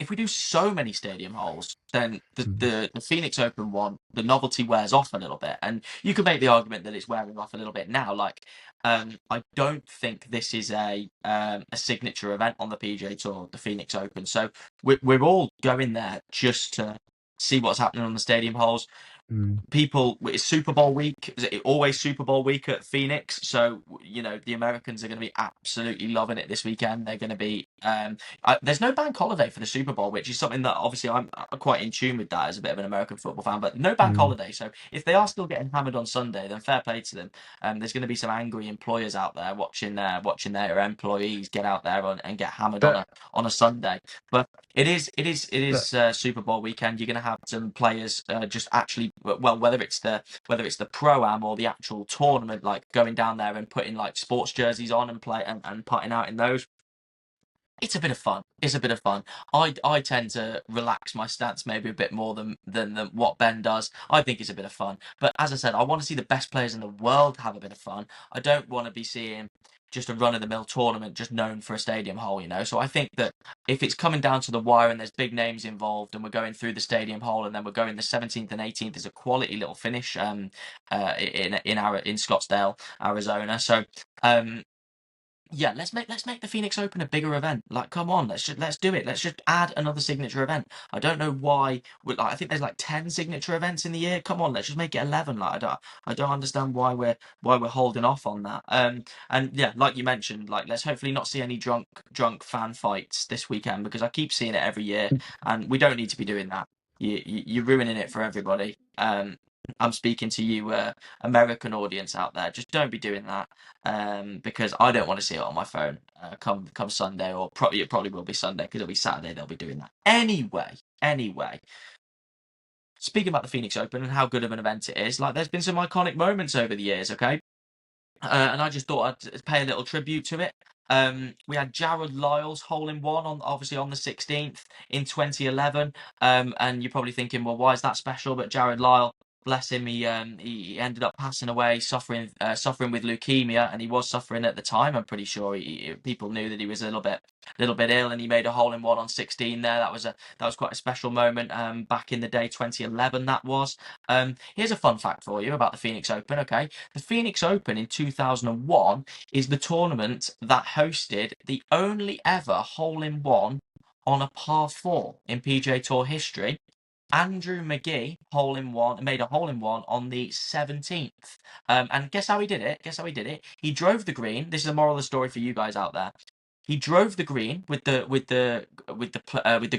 if we do so many stadium holes, then the Phoenix Open one, the novelty wears off a little bit. And you could make the argument that it's wearing off a little bit now. Like, I don't think this is a signature event on the PGA Tour, the Phoenix Open. So we're all going there just to see what's happening on the stadium holes. People, it's Super Bowl week. Is it always Super Bowl week at Phoenix? So the Americans are going to be absolutely loving it this weekend. They're going to be there's no bank holiday for the Super Bowl, which is something that obviously I'm quite in tune with that as a bit of an American football fan, but no bank holiday. So if they are still getting hammered on Sunday, then fair play to them. There's going to be some angry employers out there watching their employees get out there and get hammered But on a Sunday. But it is but Super Bowl weekend. You're going to have some players just actually, well, whether it's the pro-am or the actual tournament, like going down there and putting like sports jerseys on and play and putting out in those. It's a bit of fun. It's a bit of fun. I tend to relax my stance maybe a bit more than what Ben does. I think it's a bit of fun. But as I said, I want to see the best players in the world have a bit of fun. I don't want to be seeing just a run-of-the-mill tournament just known for a stadium hole, you know. So I think that if it's coming down to the wire and there's big names involved and we're going through the stadium hole and then we're going the 17th and 18th is a quality little finish in Scottsdale, Arizona. So um yeah, let's make the Phoenix Open a bigger event. Like, come on, let's do it. Let's just add another signature event. I don't know why. I think there's like 10 signature events in the year. Come on, let's just make it 11. Like, I don't understand why we're holding off on that. And yeah, like you mentioned, like let's hopefully not see any drunk fan fights this weekend because I keep seeing it every year, and we don't need to be doing that. You're ruining it for everybody. I'm speaking to you, American audience out there. Just don't be doing that. Because I don't want to see it on my phone come Sunday, or it probably will be Sunday because it'll be Saturday. They'll be doing that anyway. Speaking about the Phoenix Open and how good of an event it is, like there's been some iconic moments over the years, okay, and I just thought I'd pay a little tribute to it. We had Jared Lyle's hole in one on obviously on the 16th in 2011, and you're probably thinking, well, why is that special? But Jared Lyle, bless him, he ended up passing away, suffering with leukemia, and he was suffering at the time. I'm pretty sure people knew that he was a little bit ill, and he made a hole in one on 16 there. That was quite a special moment. Back in the day, 2011, that was. Here's a fun fact for you about the Phoenix Open. Okay, the Phoenix Open in 2001 is the tournament that hosted the only ever hole in one on a par four in PGA Tour history. Andrew McGee made a hole in one on the 17th. And guess how he did it? He drove the green. This is a moral of the story for you guys out there. He drove the green with the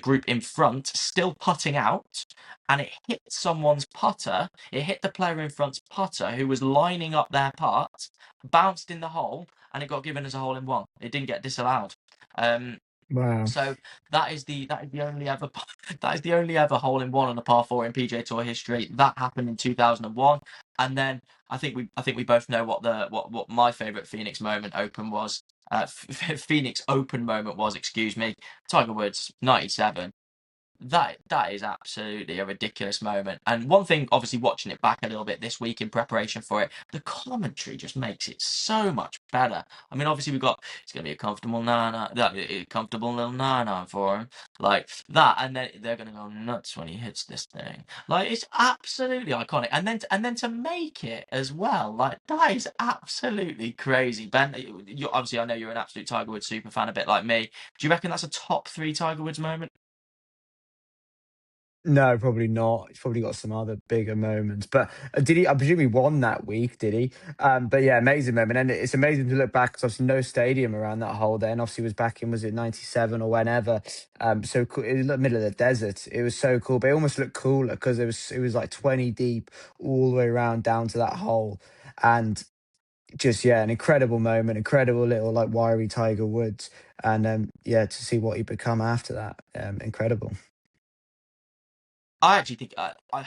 group in front, still putting out, and it hit someone's putter. It hit the player in front's putter who was lining up their putt, bounced in the hole, and it got given as a hole in one. It didn't get disallowed. Um, Wow. so that is the only ever that is the only ever hole in one on a par four in PGA Tour history. That happened in 2001, and then I think we both know what my favourite Phoenix Open was. Phoenix Open moment was, excuse me, Tiger Woods 97. That is absolutely a ridiculous moment. And one thing, obviously, watching it back a little bit this week in preparation for it, the commentary just makes it so much better. I mean, obviously, it's going to be a comfortable comfortable little nine for him, like that, and then they're going to go nuts when he hits this thing. Like it's absolutely iconic, and then to make it as well, like that is absolutely crazy. Ben, obviously, I know you're an absolute Tiger Woods super fan, a bit like me. Do you reckon that's a top three Tiger Woods moment? No, probably not. He's probably got some other bigger moments. But did he? I presume he won that week, did he? But yeah, amazing moment. And it's amazing to look back because obviously no stadium around that hole then. Obviously, it was back in, was it 97 or whenever? So cool. It was the middle of the desert. It was so cool. But it almost looked cooler because it was like 20 deep all the way around down to that hole. And just, yeah, an incredible moment, incredible little like wiry Tiger Woods. And yeah, to see what he become after that. Incredible. I actually think I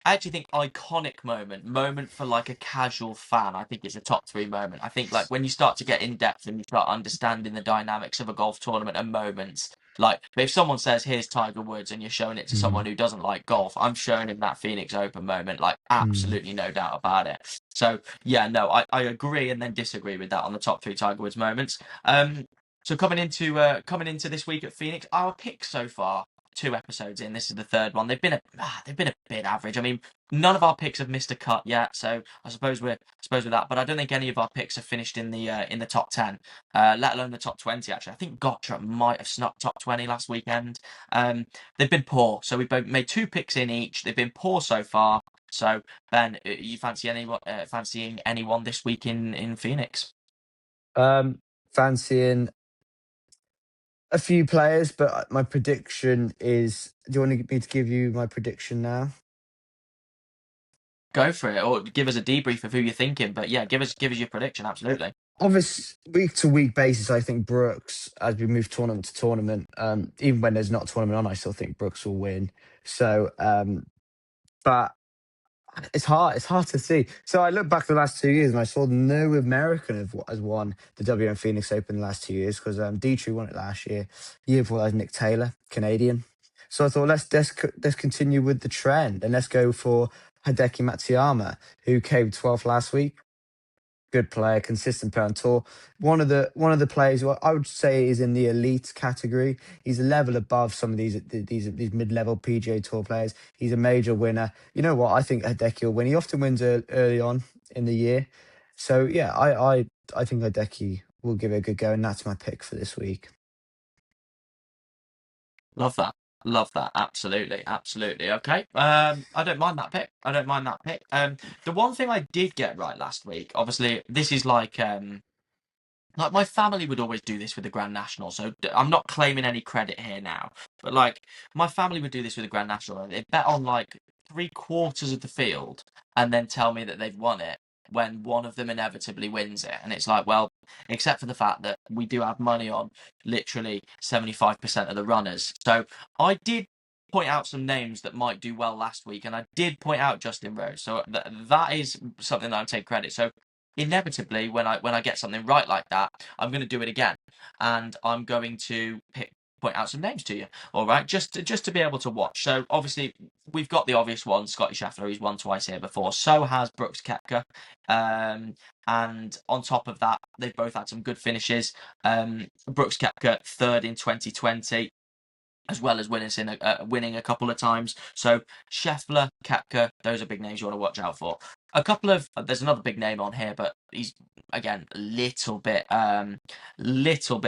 actually think iconic moment for like a casual fan. I think it's a top three moment. I think like when you start to get in depth and you start understanding the dynamics of a golf tournament and moments. Like if someone says here's Tiger Woods and you're showing it to Mm, someone who doesn't like golf, I'm showing him that Phoenix Open moment. Like mm. absolutely no doubt about it. So yeah, no, I agree and then disagree with that on the top three Tiger Woods moments. So coming into this week at Phoenix, our picks so far, two episodes in. This is the third one. They've been a bit average. I mean, none of our picks have missed a cut yet, so I suppose with that. But I don't think any of our picks have finished in the top 10, let alone the top 20. Actually, I think Gotcha might have snuck top 20 last weekend. They've been poor, so we've both made two picks in each. They've been poor so far. So Ben, you fancying anyone this week in Phoenix? Um, Fancying a few players, but my prediction is. Do you want me to give you my prediction now? Go for it, or give us a debrief of who you're thinking. But yeah, give us your prediction. Absolutely. On this week to week basis, I think Brooks, as we move tournament to tournament, even when there's not a tournament on, I still think Brooks will win. So, but It's hard. It's hard to see. So I look back the last 2 years and I saw no American has won the WM Phoenix Open the last 2 years because Dietrich won it last year. Year before that was Nick Taylor, Canadian. So I thought let's continue with the trend and let's go for Hideki Matsuyama, who came 12th last week. Good player, consistent player on tour. One of the players who I would say is in the elite category. He's a level above some of these mid-level PGA Tour players. He's a major winner. You know what? I think Hideki will win. He often wins early on in the year. So yeah, I think Hideki will give it a good go, and that's my pick for this week. Love that. Love that. Absolutely. Absolutely. Okay. I don't mind that pick. I don't mind that pick. The one thing I did get right last week, obviously, this is like my family would always do this with the Grand National, so I'm not claiming any credit here now. But like my family would do this with the Grand National, and they bet on like 3/4 of the field, and then tell me that they've won it when one of them inevitably wins it. And it's like, well, except for the fact that we do have money on literally 75% of the runners. So I did point out some names that might do well last week, and I did point out Justin Rose. So that is something that I take credit. So inevitably when I get something right like that, I'm going to do it again, and I'm going to point out some names to you. All right, just to be able to watch. So obviously we've got the obvious one, Scotty Scheffler. He's won twice here before. So has Brooks Koepka. And on top of that, they've both had some good finishes. Brooks Koepka third in 2020. As well as winning a couple of times. So Scheffler, Koepka, those are big names you want to watch out for. There's another big name on here, but he's again little bit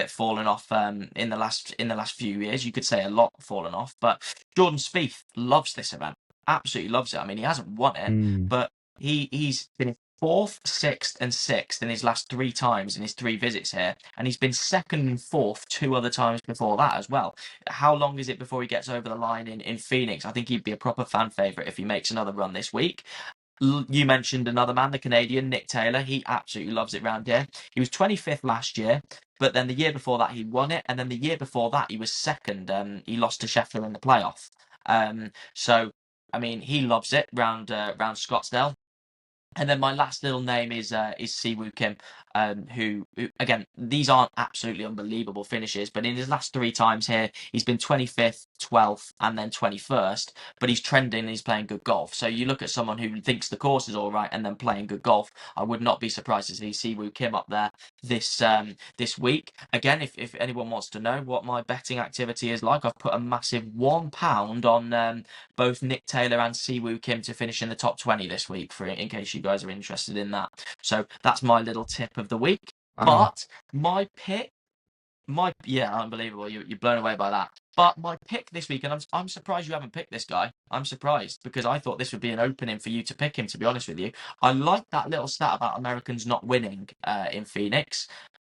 fallen off in the last few years. You could say a lot fallen off, but Jordan Spieth loves this event, absolutely loves it. I mean, he hasn't won it, Mm. but he's been fourth, sixth, and sixth in his last 3 times in his 3 visits here, and he's been second and fourth 2 other times before that as well. How long is it before he gets over the line in Phoenix? I think he'd be a proper fan favourite if he makes another run this week. You mentioned another man, the Canadian, Nick Taylor. He absolutely loves it round here. He was 25th last year, but then the year before that he won it, and then the year before that he was second. He lost to Scheffler in the playoff. So, I mean, he loves it round Scottsdale. And then my last little name is Siwoo Kim, who again, these aren't absolutely unbelievable finishes, but in his last 3 times here, he's been 25th, 12th, and then 21st. But he's trending and he's playing good golf. So you look at someone who thinks the course is all right and then playing good golf. I would not be surprised to see Siwoo Kim up there this week. Again, if anyone wants to know what my betting activity is like, I've put a massive £1 on both Nick Taylor and Siwoo Kim to finish in the top 20 this week, in case you guys are interested in that. So that's my little tip of the week. Wow. But my pick, unbelievable. You're blown away by that. But my pick this week, and I'm surprised you haven't picked this guy. I'm surprised because I thought this would be an opening for you to pick him, to be honest with you. I like that little stat about Americans not winning in Phoenix.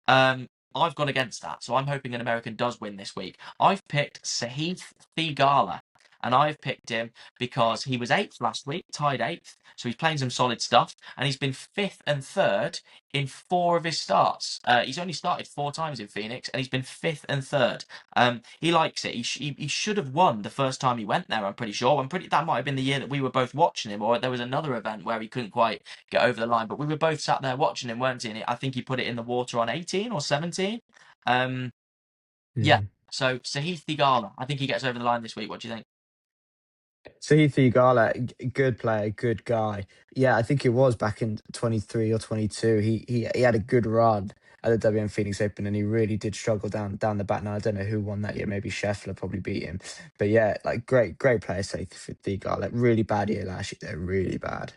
I've gone against that, so I'm hoping an American does win this week. I've picked Sahith Theegala, and I've picked him because he was 8th last week, tied 8th, so he's playing some solid stuff, and he's been 5th and 3rd in 4 of his starts. He's only started 4 times in Phoenix, and he's been 5th and 3rd. He likes it. He should have won the first time he went there, I'm pretty sure. That might have been the year that we were both watching him, or there was another event where he couldn't quite get over the line, but we were both sat there watching him, weren't we? And I think he put it in the water on 18 or 17. Yeah. So Sahith Theegala, I think he gets over the line this week. What do you think? Sahith Theegala, good player, good guy. Yeah, I think it was back in 23 or 22. He had a good run at the WM Phoenix Open, and he really did struggle down the back. Now I don't know who won that year. Maybe Scheffler probably beat him. But yeah, like great player, Sahith Theegala. Really bad year last year. Though, really bad.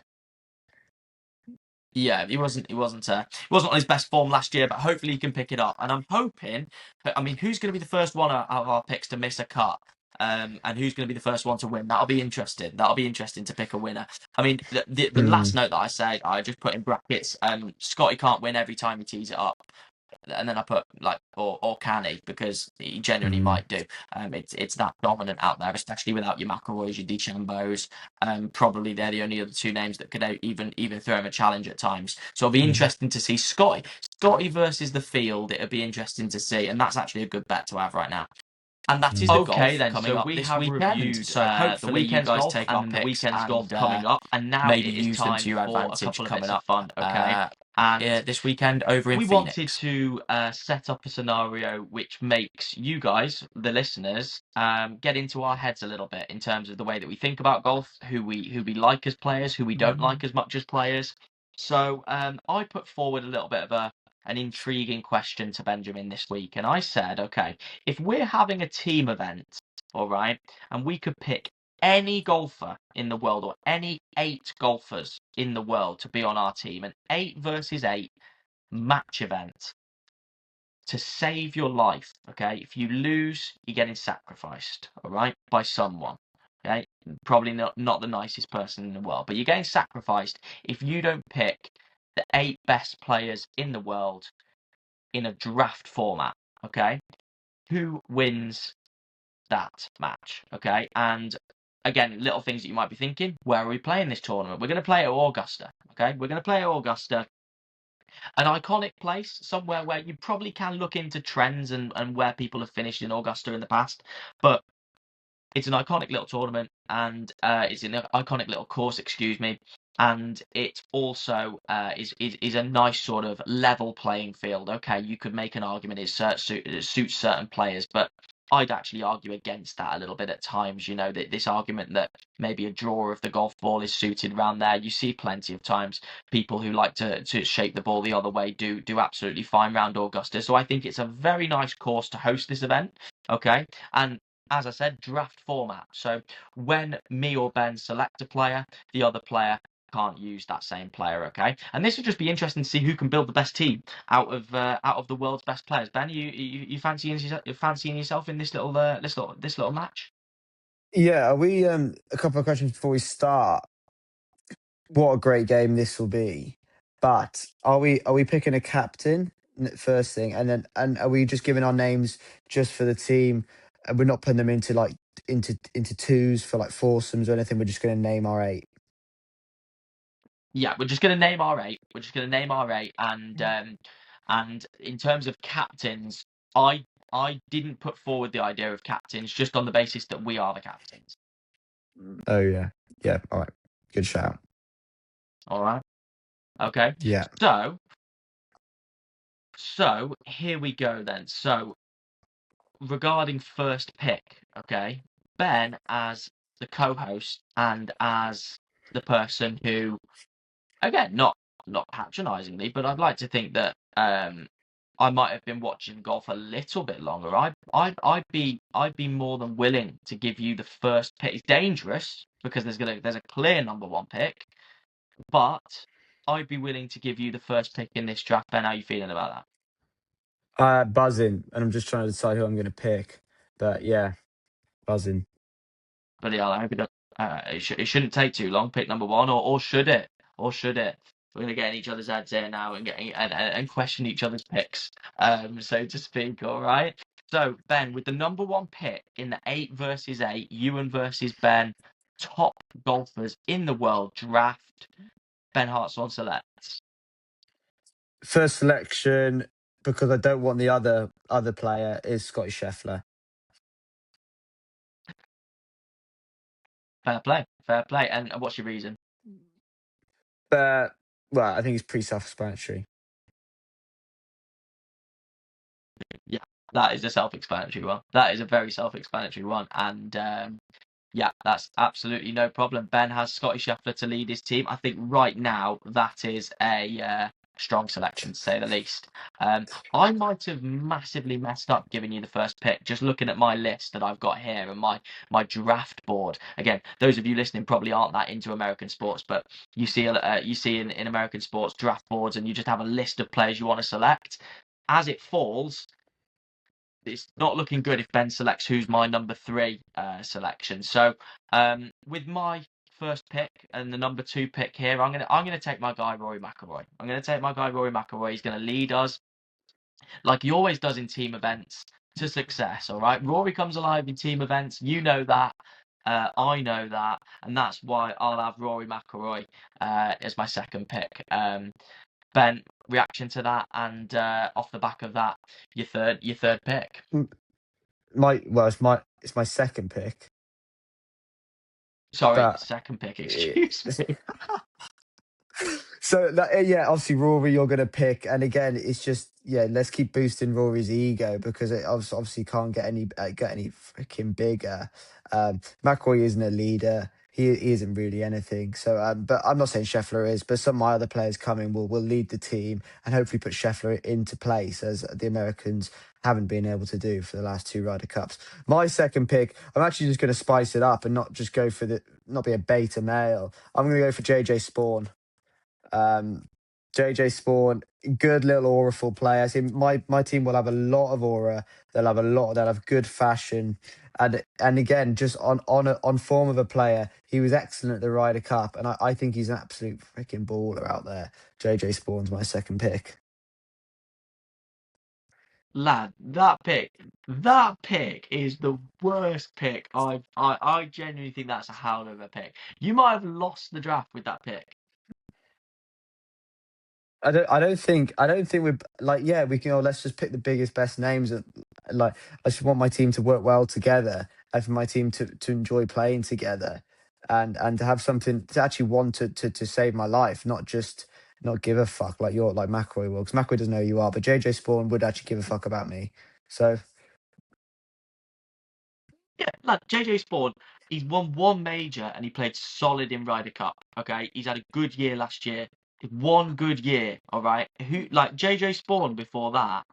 Yeah, he wasn't on his best form last year, but hopefully he can pick it up. And I'm hoping. I mean, who's going to be the first one out of our picks to miss a cut? And who's going to be the first one to win? That'll be interesting. That'll be interesting to pick a winner. I mean, the last note that I said, I just put in brackets. Scotty can't win every time he tees it up. And then I put like or can he, because he genuinely might do. It's that dominant out there, especially without your McIlroys, your DeChambeaus. Probably they're the only other 2 names that could even throw him a challenge at times. So it'll be interesting to see Scotty versus the field. It'll be interesting to see, and that's actually a good bet to have right now. And that is the golf coming up this weekend. So hopefully you guys take our picks and maybe use them to your advantage coming up this weekend over in Phoenix. We wanted to set up a scenario which makes you guys, the listeners, get into our heads a little bit in terms of the way that we think about golf, who we like as players, who we don't like as much as players. So I put forward a little bit of an intriguing question to Benjamin this week, and I said, okay, if we're having a team event, all right, and we could pick any golfer in the world or any 8 golfers in the world to be on our team, an 8 versus 8 match event to save your life, okay? If you lose, you're getting sacrificed, all right, by someone, okay? Probably not the nicest person in the world, but you're getting sacrificed if you don't pick the 8 best players in the world in a draft format, okay? Who wins that match, okay? And again, little things that you might be thinking, where are we playing this tournament? We're going to play at Augusta, okay? We're going to play at Augusta, an iconic place, somewhere where you probably can look into trends and where people have finished in Augusta in the past, but it's an iconic little tournament, and it's an iconic little course, excuse me, and it also is a nice sort of level playing field. Okay, you could make an argument it suits certain players, but I'd actually argue against that a little bit at times. You know, that this argument that maybe a draw of the golf ball is suited around there. You see plenty of times people who like to shape the ball the other way do absolutely fine round Augusta. So I think it's a very nice course to host this event. Okay, and as I said, draft format. So when me or Ben select a player, the other player can't use that same player. Okay, and this would just be interesting to see who can build the best team out of the world's best players. Ben, you fancying yourself in this little match? Yeah, are we a couple of questions before we start? What a great game this will be. But are we picking a captain first thing, and are we just giving our names just for the team, and we're not putting them into twos for like foursomes or anything? We're just going to name our 8. Yeah, we're just going to name our 8. We're just going to name our 8, and in terms of captains, I didn't put forward the idea of captains just on the basis that we are the captains. Oh yeah. All right. Good shout. All right. Okay. Yeah. So here we go then. So regarding first pick, okay, Ben as the co-host and as the person who, again, not patronisingly, but I'd like to think that I might have been watching golf a little bit longer. I'd be more than willing to give you the first pick. It's dangerous because there's a clear number 1 pick, but I'd be willing to give you the first pick in this draft. Ben, how are you feeling about that? Buzzing, and I'm just trying to decide who I'm going to pick. But yeah, buzzing. But yeah, I hope it shouldn't take too long. Pick number 1, or should it? Or should it? We're gonna get in each other's heads here now and question each other's picks, so to speak. All right. So Ben, with the number 1 pick in the 8 versus 8, Euan versus Ben, top golfers in the world draft. Ben Hartshorn selects. First selection, because I don't want the other player, is Scotty Scheffler. Fair play. And what's your reason? Well, I think it's pretty self-explanatory. Yeah, that is a self-explanatory one. That is a very self-explanatory one, and yeah, that's absolutely no problem. Ben has Scotty Scheffler to lead his team. I think right now that is a strong selection, to say the least. I might have massively messed up giving you the first pick, just looking at my list that I've got here and my draft board. Again, those of you listening probably aren't that into American sports, but you see in American sports draft boards, and you just have a list of players you want to select. As it falls, it's not looking good if Ben selects who's my number 3 selection. So with my first pick and the number 2 pick here, I'm gonna take my guy Rory McIlroy. He's gonna lead us like he always does in team events to success. All right, Rory comes alive in team events. You know that. I know that, and that's why I'll have Rory McIlroy as my second pick. Ben, reaction to that, and off the back of that, your third pick. It's my second pick, Sorry, but second pick. Excuse me. so yeah, obviously Rory, you're gonna pick, and again, it's just let's keep boosting Rory's ego because it obviously can't get any freaking bigger. McIlroy isn't a leader. He isn't really anything. So, but I'm not saying Scheffler is, but some of my other players coming will lead the team and hopefully put Scheffler into place as the Americans haven't been able to do for the last two Ryder Cups. My second pick, I'm actually just going to spice it up and not just go for not be a beta male. I'm going to go for JJ Spawn. JJ Spawn, good little auraful player. I see my team will have a lot of aura. They'll have good fashion. And again, just on form of a player, he was excellent at the Ryder Cup, and I think he's an absolute freaking baller out there. JJ Spawn's my second pick. Lad, that pick is the worst pick. I genuinely think that's a howler of a pick. You might have lost the draft with that pick. I don't think we're like, we can, let's just pick the biggest, best names. Like, I just want my team to work well together and for my team to enjoy playing together and to have something to actually want to save my life, not just not give a fuck like McIlroy will, because McIlroy doesn't know who you are, but JJ Spawn would actually give a fuck about me. So Yeah, lad, JJ Spawn, he's won one major and he played solid in Ryder Cup. Okay, he's had a good year last year. One good year, all right. Who like JJ Spawn before that?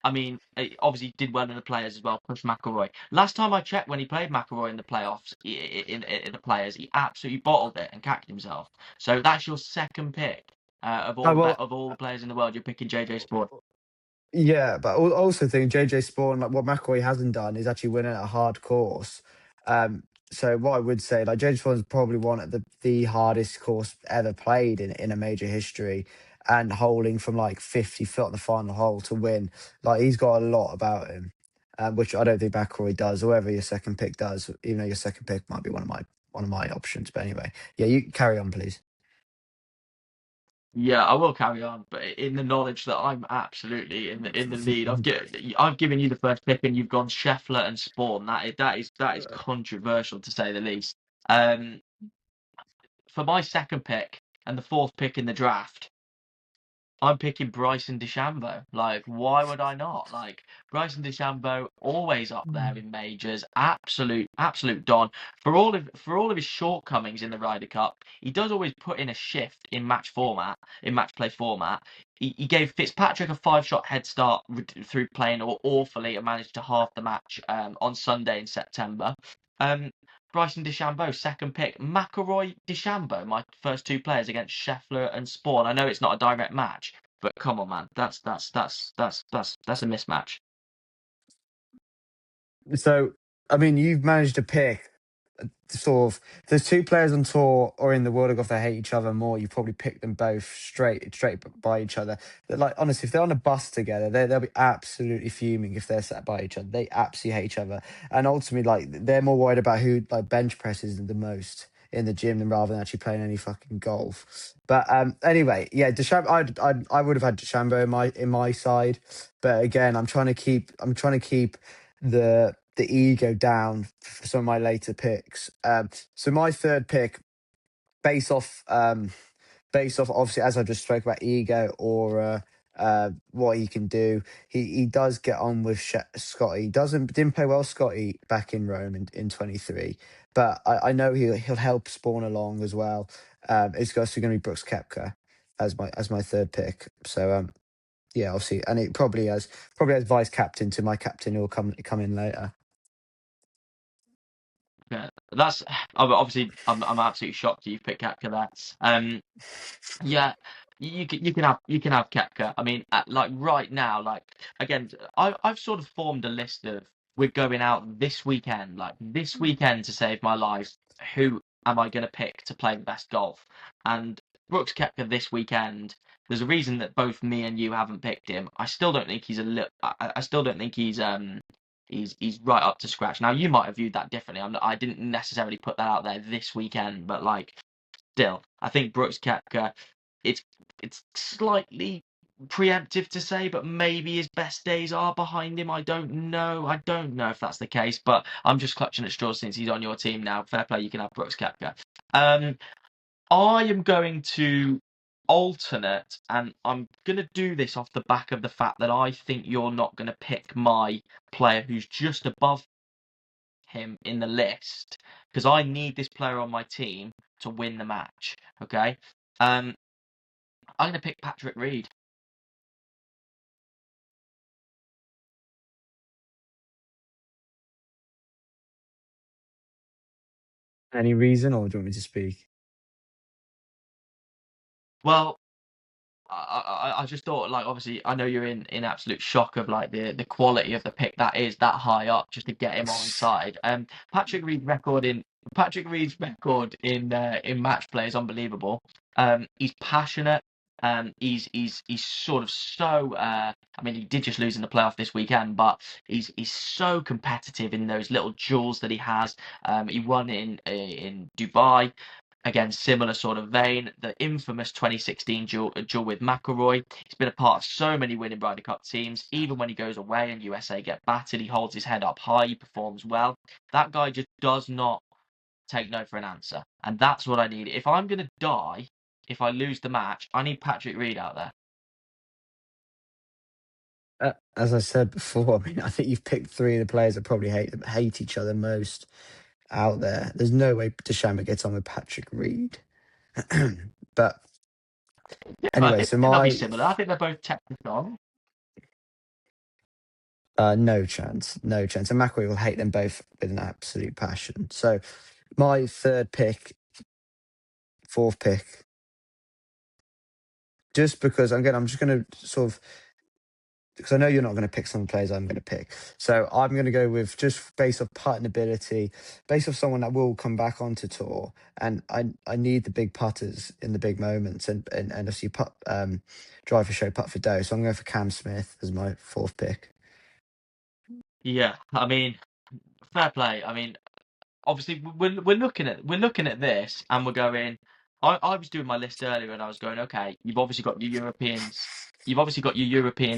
I mean, he obviously did well in the players as well. Pushed McIlroy. Last time I checked, when he played McIlroy in the playoffs, in the players, he absolutely bottled it and cacked himself. So that's your second pick of all of all the players in the world. You're picking JJ Spawn. yeah, but I also think JJ Spawn, like what McIlroy hasn't done, is actually win at a hard course. So what I would say, like JJ Spawn's probably one of the hardest course ever played in a major history, and holding from like 50 foot on the final hole to win. Like he's got a lot about him, which I don't think McIlroy does. Whoever your second pick does, even though your second pick might be one of my options. But anyway, yeah, you carry on, please. Yeah, I will carry on, but in the knowledge that I'm absolutely in the lead. I've given you the first pick, and you've gone Scheffler and Spawn. That is controversial to say the least. Um, for my second pick and the fourth pick in the draft, I'm picking Bryson DeChambeau. Like, why would I not? Like, Bryson DeChambeau always up there in majors, absolute don. For all of his shortcomings in the Ryder Cup, he does always put in a shift in match play format. He gave Fitzpatrick a 5-shot head start through playing awfully and managed to halve the match on Sunday in September. Um, Bryson DeChambeau, second pick. McIlroy, DeChambeau, my first two players against Scheffler and Spawn. I know it's not a direct match, but come on, man, that's a mismatch. So, I mean, you've managed to pick sort of, if there's two players on tour or in the world of golf that hate each other more, you probably pick them both straight by each other. But like, honestly, if they're on a bus together, they'll be absolutely fuming if they're sat by each other. They absolutely hate each other, and ultimately, like, they're more worried about who like bench presses the most in the gym than rather than actually playing any fucking golf. But anyway, yeah, DeChambeau, I would have had DeChambeau in my side, but again, I'm trying to keep the ego down for some of my later picks. So my third pick, based off obviously, as I just spoke about ego or what he can do, he does get on with Scotty. Didn't play well Scotty back in Rome in 23, but I know he'll help Spawn along as well. It's also going to be Brooks Koepka as my third pick. So yeah, obviously, and it probably has vice captain to my captain who will come in later. Yeah, that's obviously I'm absolutely shocked that you've picked Koepka there. Yeah, you can have Koepka. I mean, like right now, like again, I've sort of formed a list of we're going out this weekend, like this weekend to save my life. Who am I going to pick to play the best golf? And Brooks Koepka this weekend. There's a reason that both me and you haven't picked him. I still don't think he's I still don't think he's right up to scratch. Now you might have viewed that differently. I didn't necessarily put that out there this weekend, but like still, I think Brooks Koepka, it's slightly preemptive to say, but maybe his best days are behind him. I don't know. I don't know if that's the case, but I'm just clutching at straws since he's on your team now. Fair play, you can have Brooks Koepka. I am going to alternate, and I'm going to do this off the back of the fact that I think you're not going to pick my player who's just above him in the list, because I need this player on my team to win the match. Okay, I'm going to pick Patrick Reed. Any reason, or do you want me to speak? Well, I just thought, like, obviously I know you're in absolute shock of like the quality of the pick that is that high up just to get him on side. Patrick Reed's record in match play is unbelievable. He's passionate. He's sort of so. I mean, he did just lose in the playoff this weekend, but he's so competitive in those little duels that he has. He won in Dubai. Again, similar sort of vein, the infamous 2016 duel with McIlroy. He's been a part of so many winning Ryder Cup teams. Even when he goes away and USA get battered, he holds his head up high, he performs well. That guy just does not take no for an answer. And that's what I need. If I'm going to die, if I lose the match, I need Patrick Reed out there. As I said before, I mean, I think you've picked three of the players that probably hate each other most out there. There's no way DeChambeau gets on with Patrick Reed. But Yeah, anyway, it might be similar. I think they're both technical. No chance. And McIlroy will hate them both with an absolute passion. So my fourth pick, just because I'm just going to sort of, because I know you're not going to pick some players I'm going to pick. So I'm going to go with, just based off putting ability, based off someone that will come back onto tour. And I need the big putters in the big moments, and obviously drive for show, putt for dough. So I'm going to go for Cam Smith as my fourth pick. Yeah, I mean, fair play. I mean, obviously we're looking at this and we're going. I was doing my list earlier and I was going, okay, you've obviously got your Europeans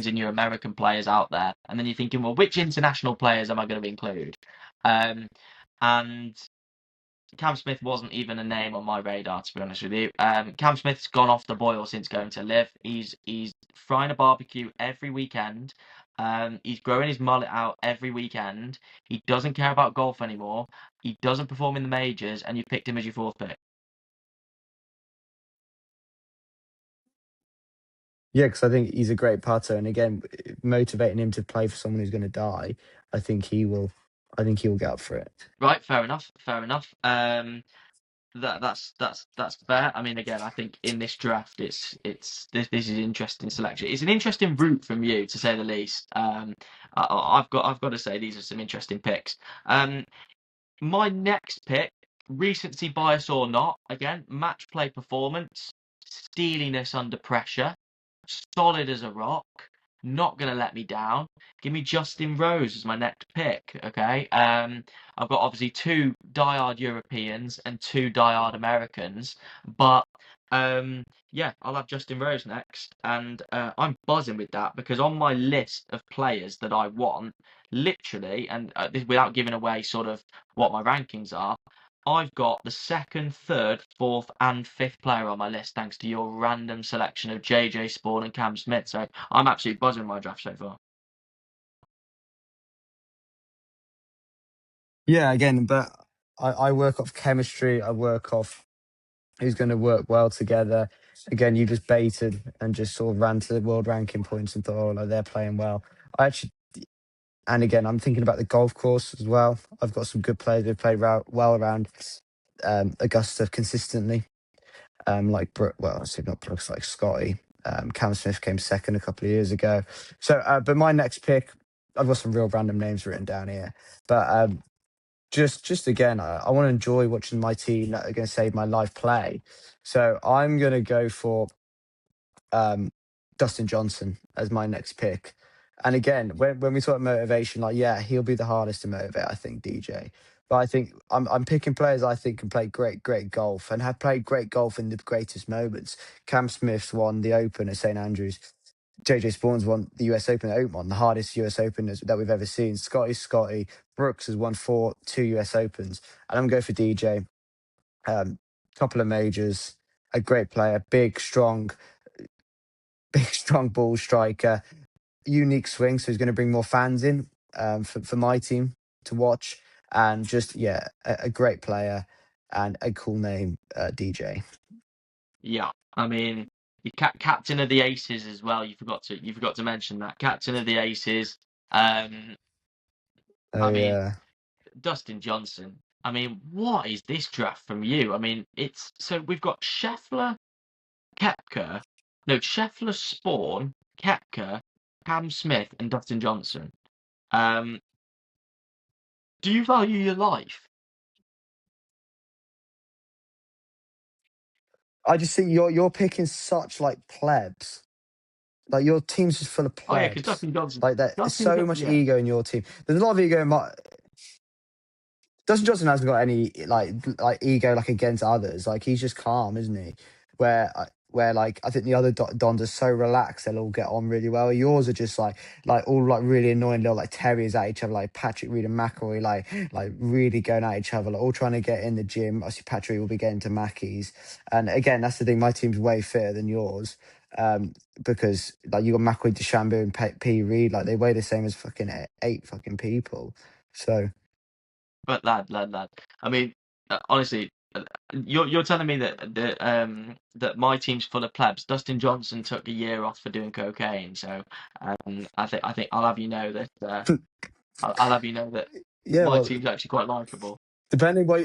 and your American players out there, and then you're thinking, well, which international players am I going to include? And Cam Smith wasn't even a name on my radar, to be honest with you. Cam Smith's gone off the boil since going to Live. He's frying a barbecue every weekend. He's growing his mullet out every weekend. He doesn't care about golf anymore. He doesn't perform in the majors, and you picked him as your fourth pick. Yeah, because I think he's a great putter, and again, motivating him to play for someone who's going to die, I think he will get up for it. Right, fair enough. That's fair. I mean, again, I think in this draft, this is an interesting selection. It's an interesting route from you, to say the least. I've got to say these are some interesting picks. My next pick, recency bias or not, again, match play performance, steeliness under pressure, solid as a rock, not going to let me down. Give me Justin Rose as my next pick, okay? I've got obviously two diehard Europeans and two diehard Americans, but yeah, I'll have Justin Rose next, and I'm buzzing with that because on my list of players that I want, literally, and without giving away sort of what my rankings are, I've got the second, third, fourth, and fifth player on my list, thanks to your random selection of JJ Spawn and Cam Smith. So I'm absolutely buzzing with my draft so far. Yeah, again, but I work off chemistry. I work off who's going to work well together. Again, you just baited and just sort of ran to the world ranking points and thought, oh, no, they're playing well. And again, I'm thinking about the golf course as well. I've got some good players who play well around Augusta consistently. Like I say not Brooks, like Scotty. Cam Smith came second a couple of years ago. So, but my next pick, I've got some real random names written down here. But just again, I want to enjoy watching my team that are going to save my life play. So I'm going to go for Dustin Johnson as my next pick. And again, when we talk about motivation, like, yeah, he'll be the hardest to motivate, I think, DJ. But I think I'm picking players I think can play great golf and have played great golf in the greatest moments. Cam Smith's won the Open at St Andrews. JJ Spawn's won the US Open at Oakmont, the hardest US Open that we've ever seen. Scotty Brooks has won 2 US Opens. And I'm going for DJ. Couple of majors, a great player, big, strong ball striker, unique swing. So he's going to bring more fans in for my team to watch. And just, yeah, a great player and a cool name, DJ. Yeah, I mean, captain of the Aces as well. You forgot to mention that captain of the Aces. I mean, Yeah. Dustin Johnson. I mean, what is this draft from you? I mean, it's so we've got Scheffler, Spawn, Koepka, Cam Smith, and Dustin Johnson. Do you value your life? I just think you're picking such like plebs. Like your team's just full of Oh yeah, because plebs. Dustin Johnson. Like there's so much ego in your team. There's a lot of ego in my. Dustin Johnson hasn't got any like ego like against others. Like he's just calm, isn't he? Where like I think the other Dons are so relaxed they'll all get on really well. Yours are just like all like really annoying little like terriers at each other, like Patrick Reed and McElroy, like really going at each other, like all trying to get in the gym. Obviously Patrick will be getting to Mackey's, and again that's the thing. My team's way fitter than yours. Because like you got McElroy, DeChambeau, and P Reed, like they weigh the same as fucking eight fucking people. So. But lad. I mean, honestly, you're telling me that my team's full of plebs. Dustin Johnson took a year off for doing cocaine, so I think I'll have you know that I'll have you know that Yeah, my team's actually quite likable. Depending what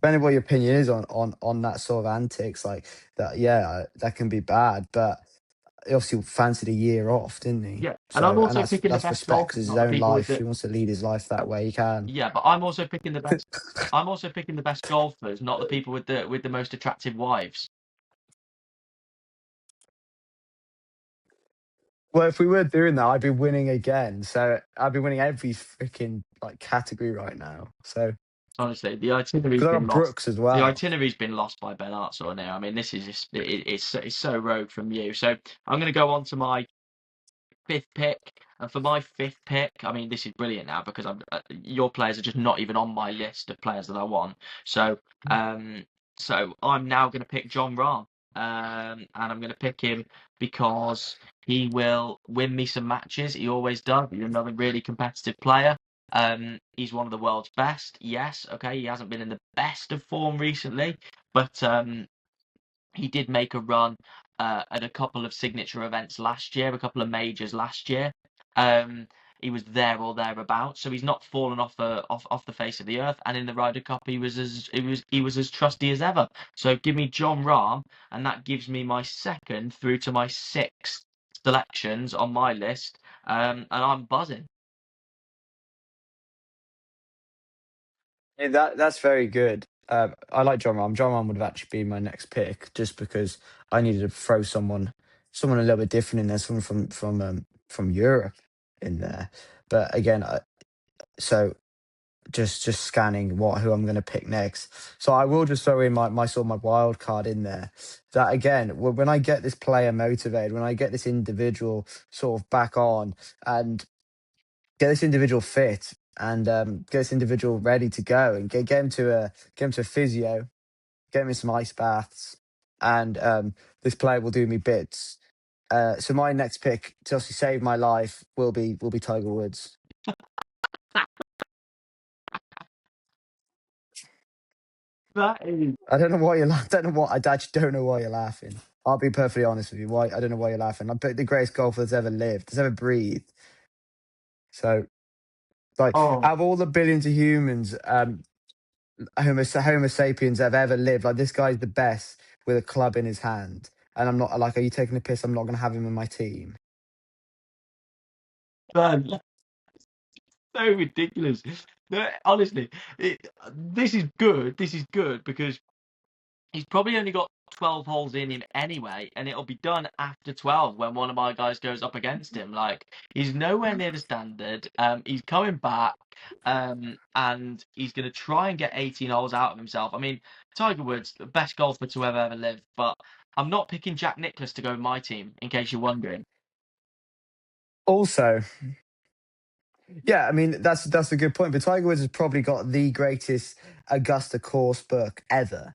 your opinion is on that sort of antics, like that, yeah, that can be bad. But he obviously fancied a year off, didn't he? Yeah, and I'm also picking the that's best respect because golfers, his not the own people with life. the. He wants to lead his life that way. He can. Yeah, but I'm also picking the best. I'm also picking the best golfers, not the people with the most attractive wives. Well, if we were doing that, I'd be winning again. So I'd be winning every freaking like category right now. So Honestly, the itinerary's because I been got lost. Brooks as The well. itinerary's been lost by Ben Artsor now. I mean, this is just it's so rogue from you. So I'm going to go on to my fifth pick, and for my fifth pick, I mean, this is brilliant now because your players are just not even on my list of players that I want. So I'm now going to pick John Rahm, and I'm going to pick him because he will win me some matches. He always does. He's another really competitive player. He's one of the world's best. Yes, okay, he hasn't been in the best of form recently, but he did make a run at a couple of signature events last year, a couple of majors last year. He was there or thereabouts, so he's not fallen off the face of the earth. And in the Ryder Cup, he was as trusty as ever. So give me John Rahm, and that gives me my second through to my sixth selections on my list, and I'm buzzing. Yeah, that's very good. I like John Rahm. John Rahm would have actually been my next pick just because I needed to throw someone a little bit different in there, someone from Europe in there. But again, so just scanning who I'm going to pick next. So I will just throw in my sort of my wild card in there. That again, when I get this player motivated, when I get this individual sort of back on and get this individual fit and get this individual ready to go and get him to a physio, get him in some ice baths, and this player will do me bits. So my next pick to obviously save my life will be Tiger Woods. That is. I don't know why you're laughing. I actually don't know why you're laughing. I'll be perfectly honest with you. Why I don't know why you're laughing. I'm the greatest golfer that's ever lived, that's ever breathed. So, like, Oh, out of all the billions of humans, Homo sapiens have ever lived, like this guy's the best with a club in his hand. And I'm not like, are you taking a piss? I'm not going to have him in my team. man, so ridiculous. No, honestly, this is good. This is good because he's probably only got 12 holes in him anyway, and it'll be done after 12 when one of my guys goes up against him. Like, he's nowhere near the standard. He's coming back, and he's going to try and get 18 holes out of himself. I mean, Tiger Woods, the best golfer to ever live, but I'm not picking Jack Nicklaus to go in my team, in case you're wondering. Also, yeah, I mean that's a good point. But Tiger Woods has probably got the greatest Augusta course book ever.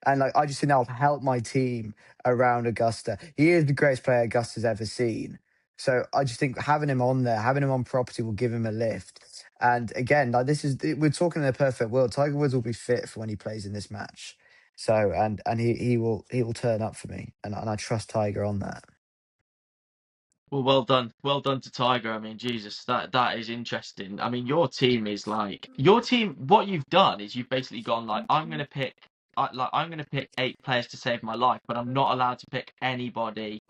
And like I just think that'll help my team around Augusta. He is the greatest player Augusta's ever seen. So I just think having him on there, having him on property will give him a lift. And again, like we're talking in a perfect world. Tiger Woods will be fit for when he plays in this match. So and he will turn up for me. And I trust Tiger on that. Well, well done to Tiger. I mean, Jesus, that is interesting. I mean, your team. What you've done is you've basically gone like, I'm gonna pick 8 players to save my life, but I'm not allowed to pick anybody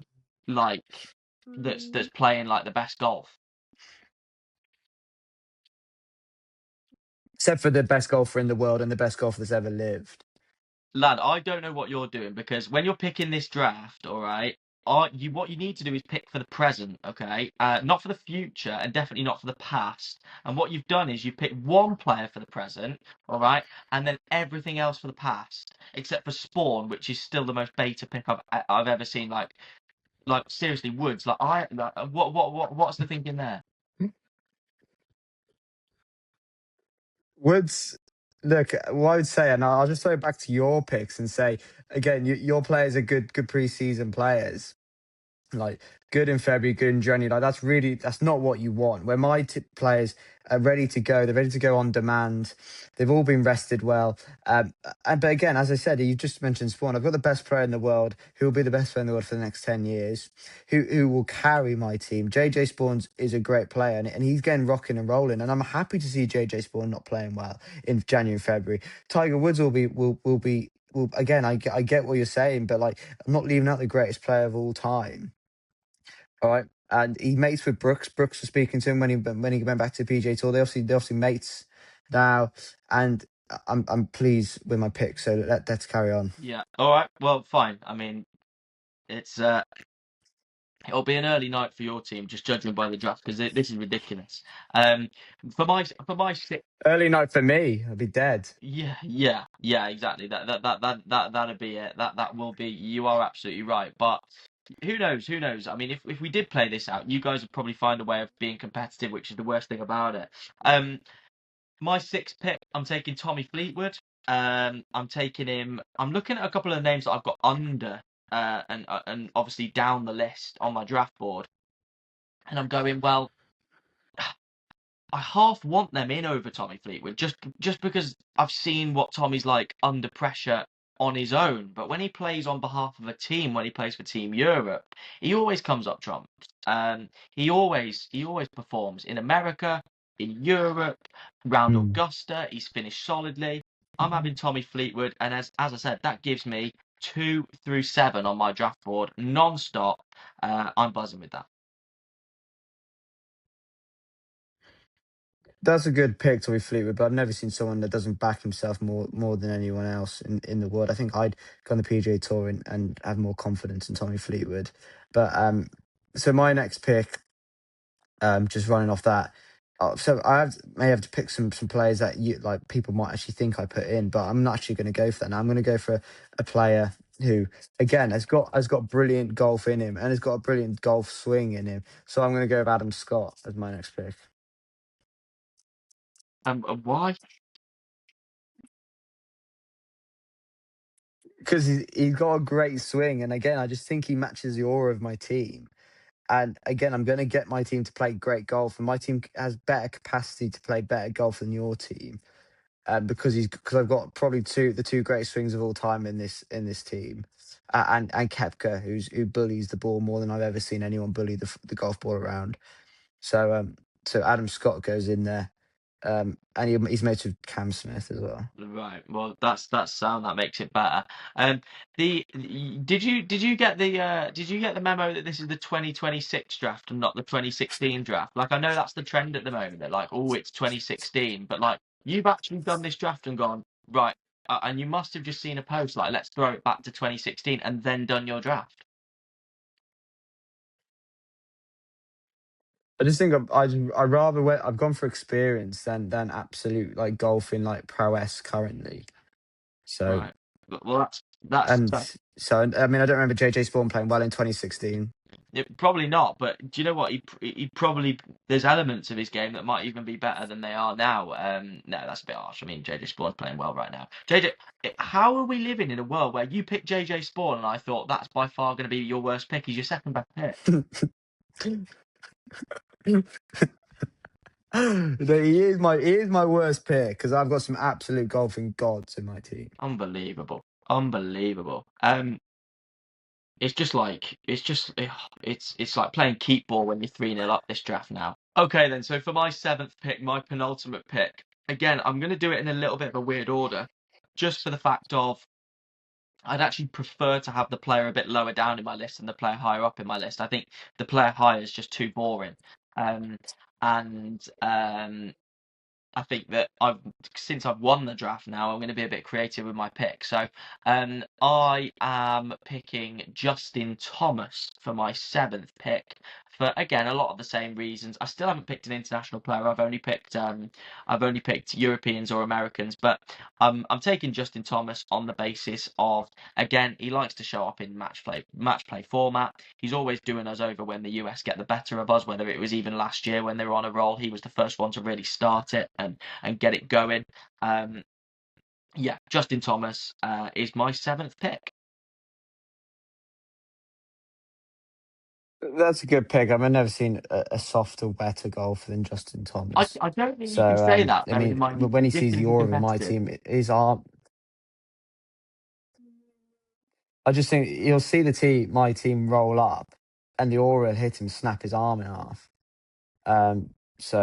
like that's playing like the best golf. Except for the best golfer in the world and the best golfer that's ever lived. Lad, I don't know what you're doing, because when you're picking this draft, all right, what you need to do is pick for the present, okay? Not for the future, and definitely not for the past. And what you've done is you've picked one player for the present, all right, and then everything else for the past, except for Spawn, which is still the most beta pick I've ever seen. Like seriously, Woods. What's the thinking there? Woods, look, what I would say, and I'll just throw it back to your picks and say, again, your players are good preseason players. Like good in February, good in January. Like that's not what you want. Where my players are ready to go, they're ready to go on demand. They've all been rested well. But again, as I said, you just mentioned Spawn. I've got the best player in the world, who will be the best player in the world for the next 10 years, who will carry my team. JJ Spawns is a great player, and he's getting rocking and rolling. And I'm happy to see JJ Spawn not playing well in January and February. Tiger Woods will be. Well, again, I get what you're saying, but like I'm not leaving out the greatest player of all time. All right, and he mates with Brooks. Brooks was speaking to him when he went back to the PGA Tour. They obviously mates now, and I'm pleased with my pick. So let's carry on. Yeah. All right. Well, fine. I mean, it's it'll be an early night for your team, just judging by the draft, because this is ridiculous. For my six. Early night for me. I'll be dead. Yeah, exactly. That'd be it. That will be. You are absolutely right. But who knows? Who knows? I mean, if we did play this out, you guys would probably find a way of being competitive, which is the worst thing about it. My sixth pick, I'm taking Tommy Fleetwood. I'm taking him. I'm looking at a couple of names that I've got under, and obviously down the list on my draft board, and I'm going, well, I half want them in over Tommy Fleetwood, just because I've seen what Tommy's like under pressure on his own. But when he plays on behalf of a team, when he plays for Team Europe, he always comes up trumps. He always performs in America, in Europe, round Augusta. He's finished solidly. I'm having Tommy Fleetwood, and as I said, that gives me 2 through 7 on my draft board, non-stop. I'm buzzing with that. That's a good pick, Tommy Fleetwood, but I've never seen someone that doesn't back himself more than anyone else in the world. I think I'd go on the PGA Tour and have more confidence in Tommy Fleetwood. But so my next pick, just running off that. So may have to pick some players that people might actually think I put in, but I'm not actually going to go for that. Now I'm going to go for a player who, again, has got brilliant golf in him and has got a brilliant golf swing in him. So I'm going to go with Adam Scott as my next pick. Why? Because he's got a great swing, and again, I just think he matches the aura of my team. And again, I'm going to get my team to play great golf, and my team has better capacity to play better golf than your team. Because I've got probably the two greatest swings of all time in this team, and Koepka, who bullies the ball more than I've ever seen anyone bully the golf ball around. So Adam Scott goes in there, and he's mates with Cam Smith as well. Right. Well, that's sound. That makes it better. Did you get the memo that this is the 2026 draft and not the 2016 draft? Like, I know that's the trend at the moment. They're like, oh, it's 2016, but like, you've actually done this draft and gone right, and you must have just seen a post like, let's throw it back to 2016, and then done your draft. I just think I'd rather I've gone for experience than absolute like golfing like prowess currently. So right. Well, And That's so, I mean, I don't remember JJ Spawn playing well in 2016. probably not. But do you know what? He probably there's elements of his game that might even be better than they are now. No, that's a bit harsh. I mean, JJ Spawn's playing well right now. JJ, how are we living in a world where you picked JJ Spawn and I thought that's by far going to be your worst pick? He's your second best pick. No, he is my worst pick because I've got some absolute golfing gods in my team. Unbelievable. It's just like it's like playing keep ball when you're 3-0 up this draft now. Okay then, so for my seventh pick, my penultimate pick, again, I'm gonna do it in a little bit of a weird order, just for the fact of I'd actually prefer to have the player a bit lower down in my list than the player higher up in my list. I think the player higher is just too boring. Um, and I think that since I've won the draft now, I'm going to be a bit creative with my pick. So I am picking Justin Thomas for my seventh pick for again a lot of the same reasons. I still haven't picked an international player. I've only picked Europeans or Americans, but I'm taking Justin Thomas on the basis of again he likes to show up in match play format. He's always doing us over when the US get the better of us. Whether it was even last year when they were on a roll, he was the first one to really start it and get it going. Yeah, Justin Thomas is my seventh pick. That's a good pick. I've never seen a softer, better golfer than Justin Thomas. I don't think you So, can say that. I Bearing mean, in mind he's when he sees the ridiculously aura in my competitive. team, his arm. I just think you'll see my team roll up, and the aura hit him, snap his arm in half. That's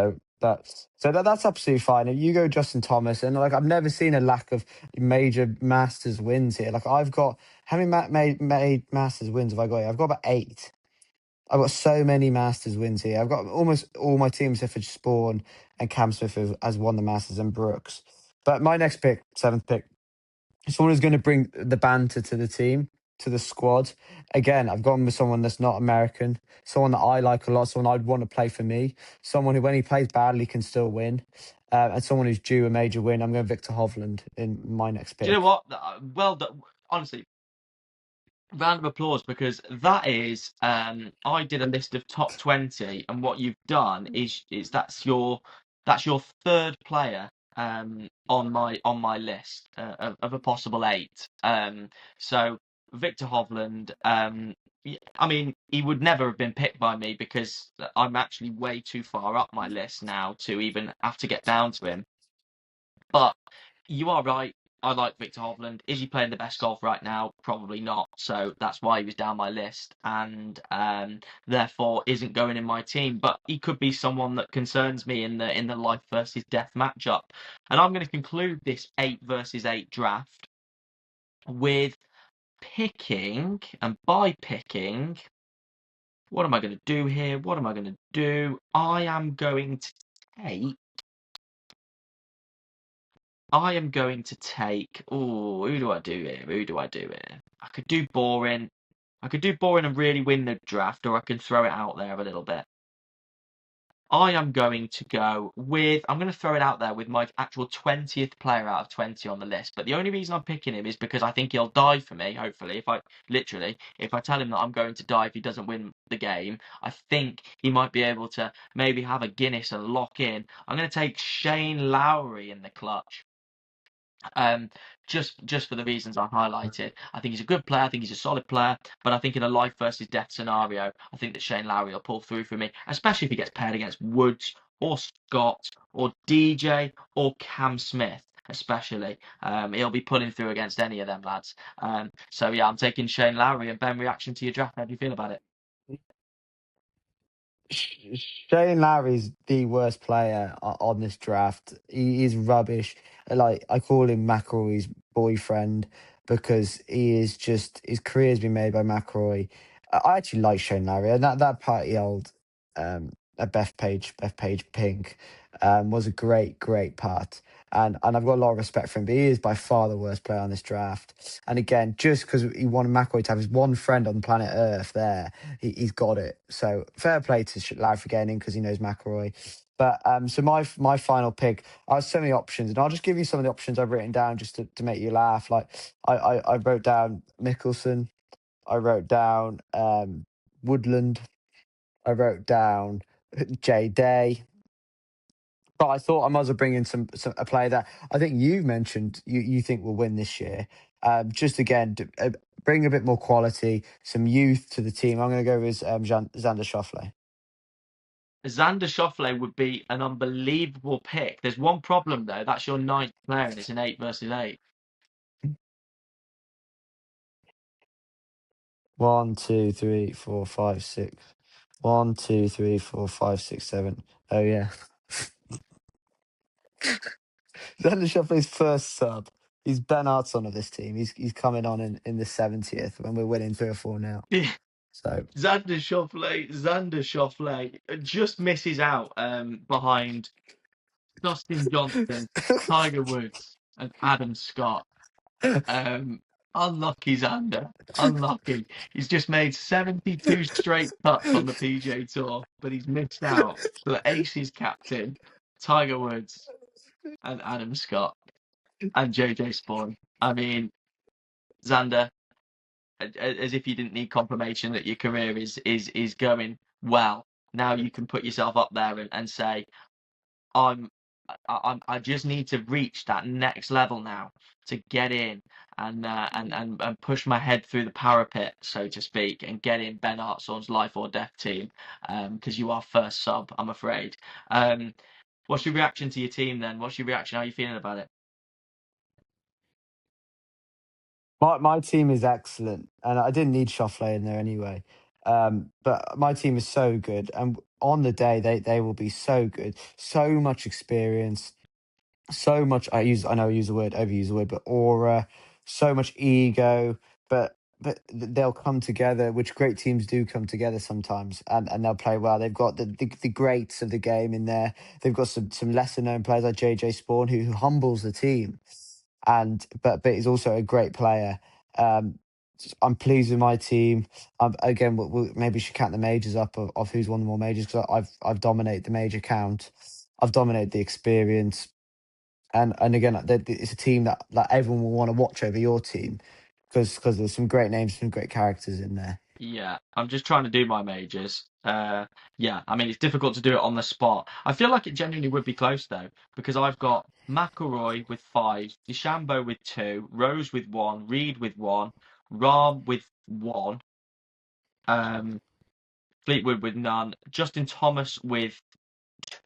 absolutely fine. If you go Justin Thomas, and like I've never seen a lack of major Masters wins here. Like I've got how many made Masters wins have I got here? I've got about 8. I've got so many Masters wins here. I've got almost all my teams except for Spawn and Cam Smith has won the Masters and Brooks. But my next pick, 7th pick, is someone who's going to bring the banter to the team, to the squad. Again, I've gone with someone that's not American, someone that I like a lot, someone I'd want to play for me, someone who, when he plays badly, can still win, and someone who's due a major win. I'm going Victor Hovland in my next pick. Do you know what? Well, honestly, round of applause because that is I did a list of top 20 and what you've done is that's your third player on my list of a possible 8. So Victor Hovland, I mean he would never have been picked by me because I'm actually way too far up my list now to even have to get down to him, but you are right. I like Victor Hovland. Is he playing the best golf right now? Probably not. So that's why he was down my list and therefore isn't going in my team. But he could be someone that concerns me in the life versus death matchup. And I'm going to conclude this 8 versus 8 draft with picking, and by picking, what am I going to do here? What am I going to do? I am going to take. Oh, who do I do here? I could do boring. And really win the draft, or I can throw it out there a little bit. I am going to go with. I'm going to throw it out there with my actual 20th player out of 20 on the list. But the only reason I'm picking him is because I think he'll die for me. Hopefully, if I tell him that I'm going to die if he doesn't win the game, I think he might be able to maybe have a Guinness and lock in. I'm going to take Shane Lowry in the clutch. Just for the reasons I highlighted. I think he's a good player. I think he's a solid player. But I think in a life versus death scenario, I think that Shane Lowry will pull through for me, especially if he gets paired against Woods or Scott or DJ or Cam Smith. Especially, he'll be pulling through against any of them lads. So yeah, I'm taking Shane Lowry. And Ben, reaction to your draft? How do you feel about it? Shane Lowry's the worst player on this draft. He is rubbish. Like I call him McIlroy's boyfriend because he is just his career's been made by McIlroy. I actually like Shane Lowry, and that party old a Beth Page Pink was a great part. and I've got a lot of respect for him. But he is by far the worst player on this draft. And again, just because he wanted McIlroy to have his one friend on planet Earth, he's got it. So fair play to Larry for getting in because he knows McIlroy. But so my final pick, I have so many options, and I'll just give you some of the options I've written down just to make you laugh. Like I wrote down Mickelson, I wrote down Woodland, I wrote down Jay Day. But I thought I might as well bring in a player that I think you've mentioned you think will win this year. Just again, bring a bit more quality, some youth to the team. I'm going to go with Xander Schauffele. Xander Schauffele would be an unbelievable pick. There's one problem though. That's your 9th player, and it's an 8 versus 8. 1, 2, 3, 4, 5, 6. 1, 2, 3, 4, 5, 6, 7. Oh yeah. Xander Schauffele's first sub. He's Ben Artson of this team. He's coming on in the 70th when we're winning 3 or 4 now. So Xander Schauffele just misses out behind Dustin Johnson, Tiger Woods, and Adam Scott. Unlucky Xander. Unlucky. He's just made 72 straight putts on the PGA Tour, but he's missed out to the Aces captain, Tiger Woods, and Adam Scott, and JJ Spawn. I mean, Xander, as if you didn't need confirmation that your career is going well. Now you can put yourself up there and say, I just need to reach that next level now to get in and push my head through the parapet, so to speak, and get in Ben Hartson's life or death team, because you are first sub, I'm afraid. What's your reaction to your team then? What's your reaction? How are you feeling about it? my team is excellent, and I didn't need Schauffele in there anyway. But my team is so good, and on the day they will be so good. So much experience, so much. I know I overuse the word, but aura. So much ego, but they'll come together, which great teams do come together sometimes, and they'll play well. They've got the greats of the game in there. They've got some lesser known players like JJ Spawn who humbles the team, but he's also a great player. I'm pleased with my team. Again, we'll maybe should count the majors up of who's won the more majors, because I've dominated the major count. I've dominated the experience, and again, it's a team that everyone will want to watch over your team, because there's some great names, some great characters in there. Yeah, I'm just trying to do my majors. Yeah, I mean, it's difficult to do it on the spot. I feel like it genuinely would be close though, because I've got McIlroy with 5, DeChambeau with 2, Rose with 1, Reed with 1, Rahm with 1, Fleetwood with none, Justin Thomas with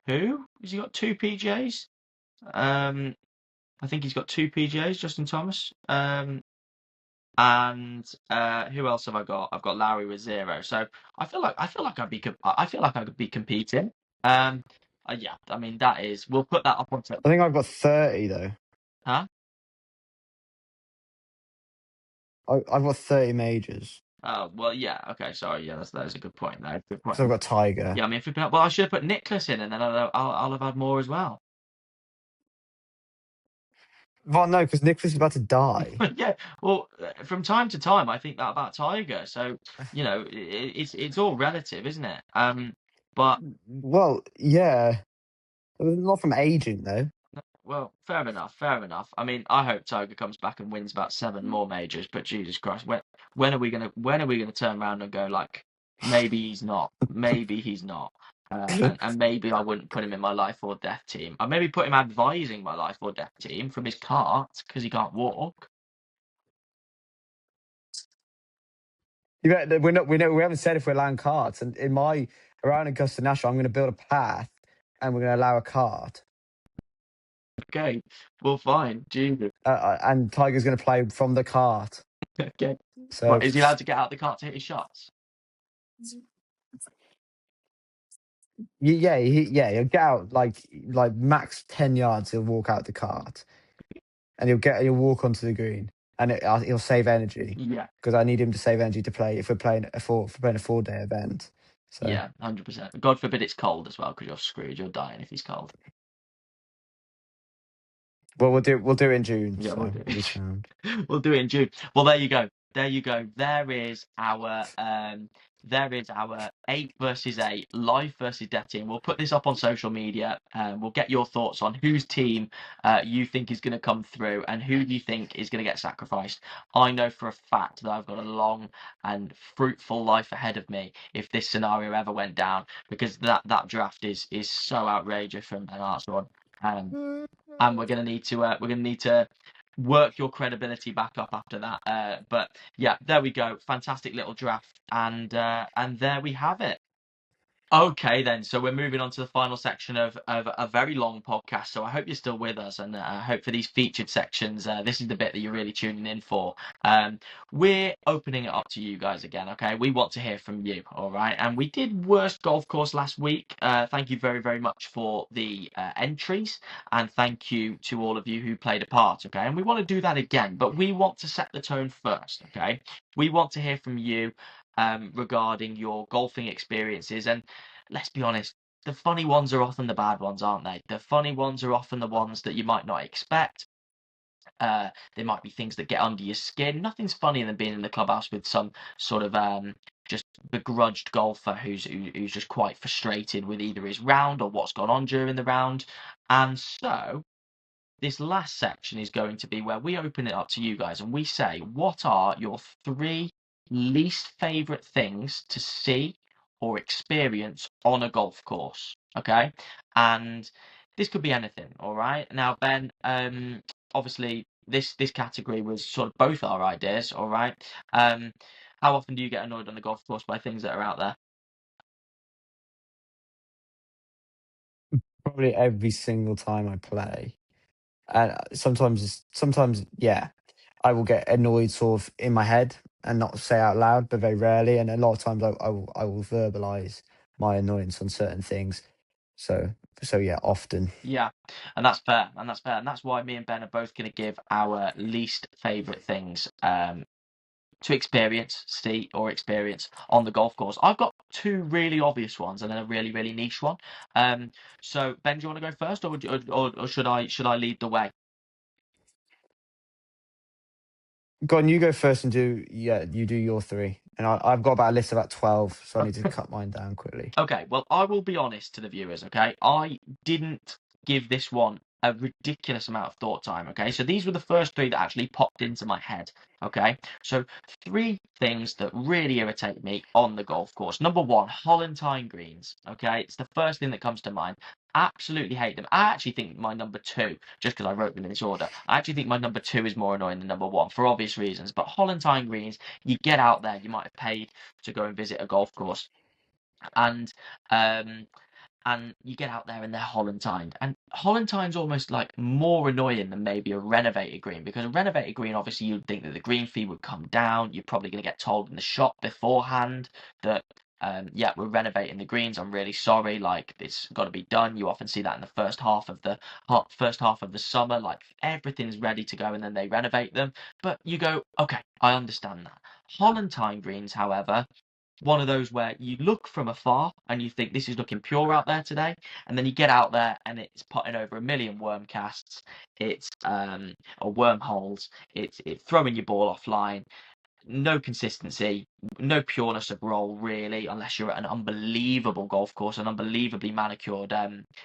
2. Has he got 2 PJs? I think he's got 2 PJs, Justin Thomas. And who else have I got? I've got Lowry with 0. So I feel like I could be competing. Yeah, I mean that is. We'll put that up on. I think I've got 30 though. Huh? I've got 30 majors. Oh well, yeah. Okay, sorry. Yeah, that's a good point. There, good point. So I've got Tiger. Yeah, I mean, well, I should have put Nicholas in, and then I'll have had more as well. Well, no, because Nicholas is about to die. Yeah, well, from time to time, I think that about Tiger. So it's all relative, isn't it? But well, yeah, not from aging though. well, fair enough, fair enough. I mean, I hope Tiger comes back and wins about 7 more majors. But Jesus Christ, when are we gonna turn around and go like, maybe he's not, maybe he's not, and maybe I wouldn't put him in my life or death team. I maybe put him advising my life or death team from his cart because he can't walk. Yeah, we haven't said if we're allowing carts, and around Augusta National, I'm going to build a path, and we're going to allow a cart. Okay, well, fine, Jesus. And Tiger's going to play from the cart. Okay. So What, is he allowed to get out the cart to hit his shots? yeah, he'll get out like max 10 yards. He'll walk out the cart, and he'll walk onto the green, and he'll save energy. Yeah. Because I need him to save energy to play if we're playing a 4-day event. So. Yeah, 100%. God forbid it's cold as well, because you're screwed. You're dying if he's cold. Well, we'll do it in June. Yeah, So we'll do it'll be sound. we'll do it in June. Well, there you go. There you go. There is our 8 versus 8 live versus death team. We'll put this up on social media. We'll get your thoughts on whose team you think is going to come through and who you think is going to get sacrificed. I know for a fact that I've got a long and fruitful life ahead of me if this scenario ever went down, because that draft is so outrageous from an Arts one. And we're gonna need to work your credibility back up after that. But yeah, there we go. Fantastic little draft, and there we have it. Okay, then. So we're moving on to the final section of a very long podcast. So I hope you're still with us, and I hope for these featured sections, this is the bit that you're really tuning in for. We're opening it up to you guys again, okay? We want to hear from you, all right? And we did worst golf course last week. Thank you very, very much for the entries, and thank you to all of you who played a part, okay? And we want to do that again, but we want to set the tone first, okay? We want to hear from you regarding your golfing experiences. And let's be honest, the funny ones are often the bad ones, aren't they? The funny ones are often the ones that you might not expect. There might be things that get under your skin. Nothing's funnier than being in the clubhouse with some sort of just begrudged golfer who's just quite frustrated with either his round or what's gone on during the round. And so this last section is going to be where we open it up to you guys and we say, what are your 3 least favorite things to see or experience on a golf course? Okay. And this could be anything. All right. Now, Ben, obviously this category was sort of both our ideas. All right. How often do you get annoyed on the golf course by things that are out there? Probably every single time I play. And sometimes, yeah, I will get annoyed sort of in my head and not say out loud, but very rarely. And a lot of times I will verbalize my annoyance on certain things. So yeah, often. Yeah, and that's fair, and that's fair, and that's why me and Ben are both going to give our least favourite things to see or experience on the golf course. I've got 2 really obvious ones and then a really, really niche one. So Ben, do you want to go first, or should I lead the way? Go on, you go first and you do your 3. And I've got about a list of about 12, so I need to cut mine down quickly. Okay, well, I will be honest to the viewers, okay? I didn't give this one a ridiculous amount of thought time, okay? So these were the first 3 that actually popped into my head, okay? So 3 things that really irritate me on the golf course. Number 1, Hollentine greens, okay? It's the first thing that comes to mind. Absolutely hate them. I actually think my number 2, just because I wrote them in this order, I actually think my number 2 is more annoying than number 1 for obvious reasons. But Hollentine greens, you get out there, you might have paid to go and visit a golf course, and you get out there and they're Hollantined. And Hollantine's almost like more annoying than maybe a renovated green, because a renovated green, obviously you'd think that the green fee would come down. You're probably going to get told in the shop beforehand that yeah, we're renovating the greens. I'm really sorry. Like, it's got to be done. You often see that in the first half of the summer. Like, everything's ready to go, and then they renovate them. But you go, okay, I understand that. Hollantine greens, however, one of those where you look from afar and you think this is looking pure out there today, and then you get out there and it's putting over a million worm casts, it's or wormholes, it's throwing your ball offline, no consistency, no pureness of roll really, unless you're at an unbelievable golf course, an unbelievably manicured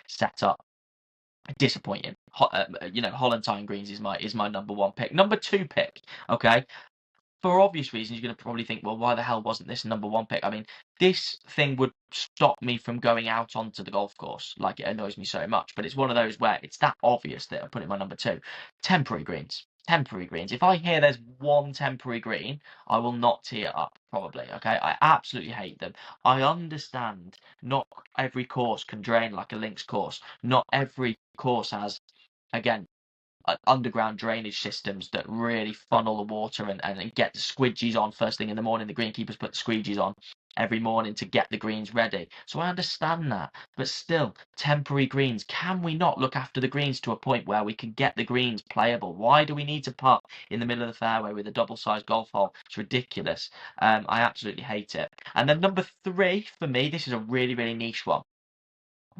setup. Disappointing. Hollantine greens is my number 1 pick. Number 2 pick, okay, for obvious reasons, you're going to probably think, well, why the hell wasn't this number 1 pick? I mean, this thing would stop me from going out onto the golf course. Like, it annoys me so much. But it's one of those where it's that obvious that I put it in my number 2. Temporary greens. Temporary greens. If I hear there's one temporary green, I will not tee it up, probably. Okay? I absolutely hate them. I understand not every course can drain like a links course. Not every course has, again, underground drainage systems that really funnel the water and get the squidgies on first thing in the morning. The greenkeepers put the squeegees on every morning to get the greens ready. So I understand that. But still, temporary greens. Can we not look after the greens to a point where we can get the greens playable? Why do we need to putt in the middle of the fairway with a double-sized golf hole? It's ridiculous. I absolutely hate it. And then number 3, for me, this is a really, really niche one.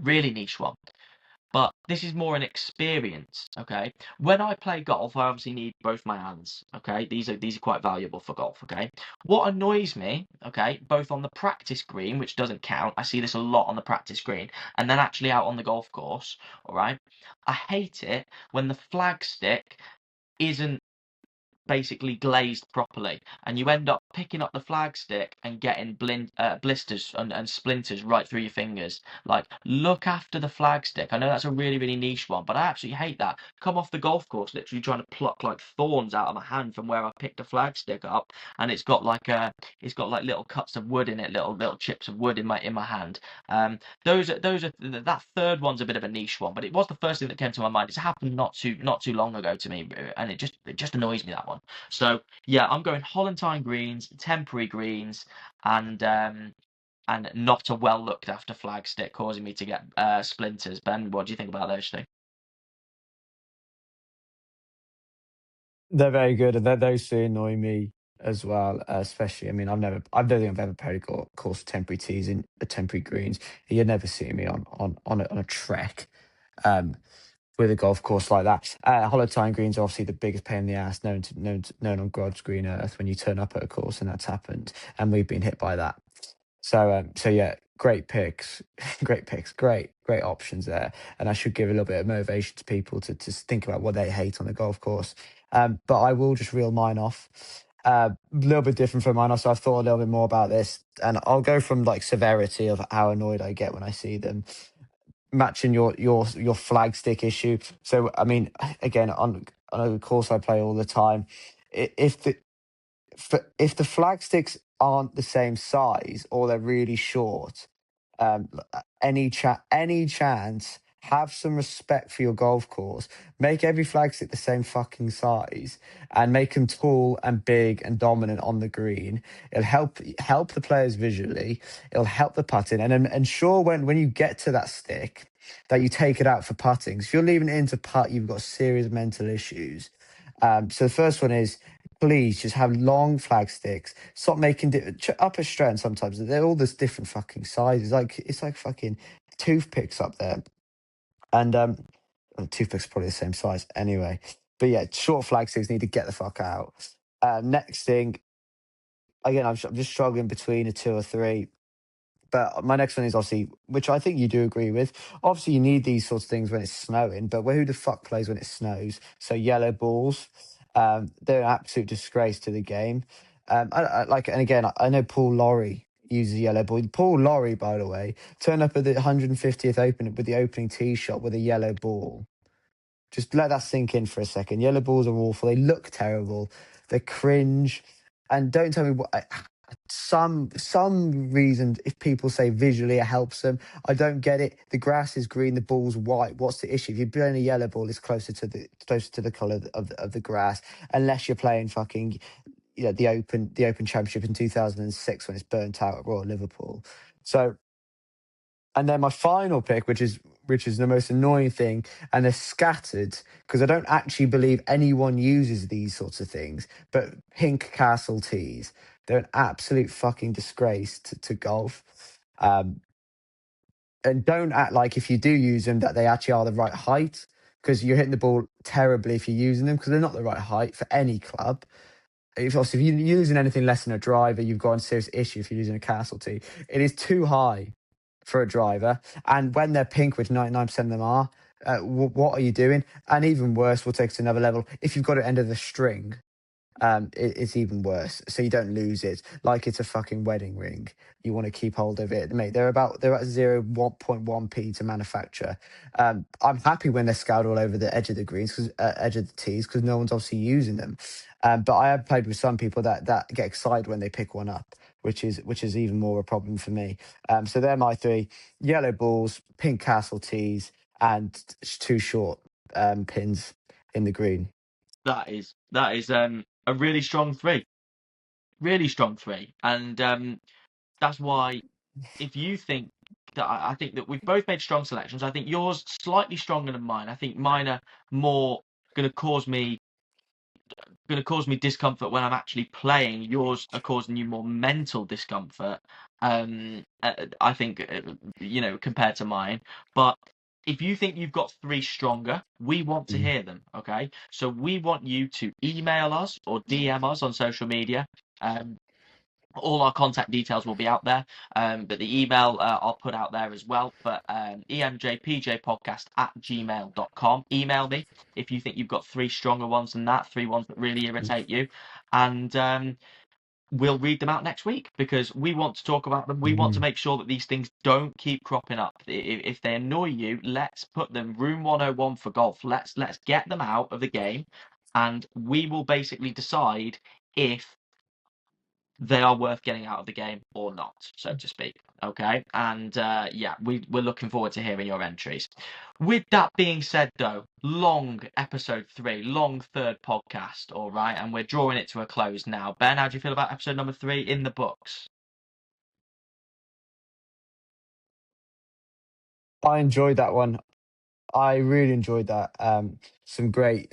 Really niche one. but this is more an experience. Okay, when I play golf, I obviously need both my hands. Okay, these are quite valuable for golf. Okay, what annoys me, okay, both on the practice green, which doesn't count, I see this a lot on the practice green, and then actually out on the golf course. All right, I hate it when the flag stick isn't basically glazed properly, and you end up picking up the flagstick and getting blisters and splinters right through your fingers. Like, look after the flagstick. I know that's a really, really niche one, but I absolutely hate that. Come off the golf course, literally trying to pluck like thorns out of my hand from where I picked a flagstick up, and it's got like little cuts of wood in it, little chips of wood in my hand. Those are that third one's a bit of a niche one, but it was the first thing that came to my mind. It's happened not too long ago to me, and it just annoys me, that one. So yeah, I'm going Hollentine greens, temporary greens, and not a well looked after flagstick causing me to get splinters. Ben, what do you think about those two? They're very good, and those two annoy me as well. Especially, I mean, I don't think I've ever played a course of temporary tees in temporary greens. You'd never see me on a trek. With a golf course like that. Hollowtime Green's are obviously the biggest pain in the ass known on God's green earth when you turn up at a course, and that's happened, and we've been hit by that. So yeah, great picks, great options there, and I should give a little bit of motivation to people to think about what they hate on the golf course. But I will just reel mine off. A little bit different from mine, so I've thought a little bit more about this, and I'll go from like severity of how annoyed I get when I see them, matching your flag stick issue. So I mean, again, on a course I play all the time, if the flag sticks aren't the same size or they're really short, any chance, have some respect for your golf course. Make every flag stick the same fucking size, and make them tall and big and dominant on the green. It'll help the players visually. It'll help the putting, and then ensure when you get to that stick that you take it out for putting. If you're leaving it in to putt, you've got serious mental issues. So the first one is, please just have long flag sticks. Stop making upper strength. Sometimes they're all this different fucking sizes. Like, it's like fucking toothpicks up there. And toothpicks are probably the same size anyway. But yeah, short flag sticks need to get the fuck out. Next thing, again, I'm just struggling between a 2 or 3. But my next one is obviously, which I think you do agree with. Obviously, you need these sorts of things when it's snowing, but who the fuck plays when it snows? So yellow balls, they're an absolute disgrace to the game. And again, I know Paul Lawrie uses yellow ball. Paul Lawrie, by the way, turned up at the 150th Open with the opening tee shot with a yellow ball. Just let that sink in for a second. Yellow balls are awful. They look terrible. They're cringe. And don't tell me what. Some reason, if people say visually it helps them, I don't get it. The grass is green, the ball's white. What's the issue? If you're playing a yellow ball, it's closer to the colour of the grass, unless you're playing fucking, the Open Championship in 2006 when it's burnt out at Royal Liverpool. So, and then my final pick, which is the most annoying thing, and they're scattered because I don't actually believe anyone uses these sorts of things, but pink castle tees. They're an absolute fucking disgrace to golf. And don't act like, if you do use them, that they actually are the right height, because you're hitting the ball terribly if you're using them, because they're not the right height for any club. If you're using anything less than a driver, you've got a serious issue if you're using a castle tee. It is too high for a driver. And when they're pink, which 99% of them are, what are you doing? And even worse, we'll take it to another level. If you've got it end of the string, it's even worse. So you don't lose it like it's a fucking wedding ring. You want to keep hold of it, mate. They're at 0.1p to manufacture. I'm happy when they're scoured all over the edge of the greens, edge of the tees, because no one's obviously using them. But I have played with some people that get excited when they pick one up, which is even more a problem for me. So they're my 3: yellow balls, pink castle tees, and 2 short pins in the green. That is a really strong 3, and that's why, if you think that, I think that we've both made strong selections. I think yours slightly stronger than mine. I think mine are more going to cause me discomfort when I'm actually playing. Yours are causing you more mental discomfort. I think, compared to mine. But if you think you've got 3 stronger, we want to hear them, okay? So we want you to email us or DM us on social media. All our contact details will be out there, but the email I'll put out there as well. But EMJ PGA Podcast @gmail.com. Email me if you think you've got 3 stronger ones than that, 3 ones that really irritate you, and we'll read them out next week because we want to talk about them. We want to make sure that these things don't keep cropping up. If they annoy you, let's put them room 101 for golf. Let's get them out of the game, and we will basically decide if they are worth getting out of the game or not, so to speak. Okay, and we're looking forward to hearing your entries. With that being said, though, long episode 3, long third podcast, all right, and we're drawing it to a close now. Ben, how do you feel about episode number 3 in the books? I enjoyed that one. I really enjoyed that. Some great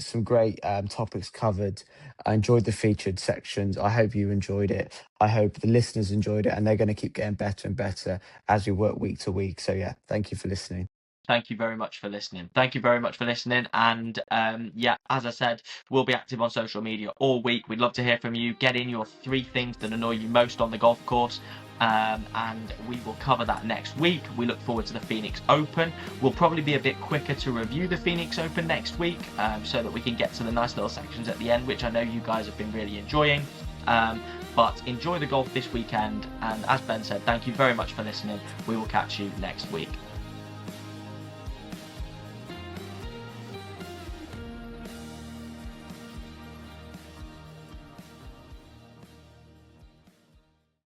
topics covered. I enjoyed the featured sections. I hope you enjoyed it. I hope the listeners enjoyed it, and they're going to keep getting better and better as we work week to week. So yeah, thank you for listening. Thank you very much for listening. Thank you very much for listening. And as I said, we'll be active on social media all week. We'd love to hear from you. Get in your 3 things that annoy you most on the golf course. And we will cover that next week. We look forward to the Phoenix Open. We'll probably be a bit quicker to review the Phoenix Open next week, so that we can get to the nice little sections at the end, which I know you guys have been really enjoying. But enjoy the golf this weekend. And as Ben said, thank you very much for listening. We will catch you next week.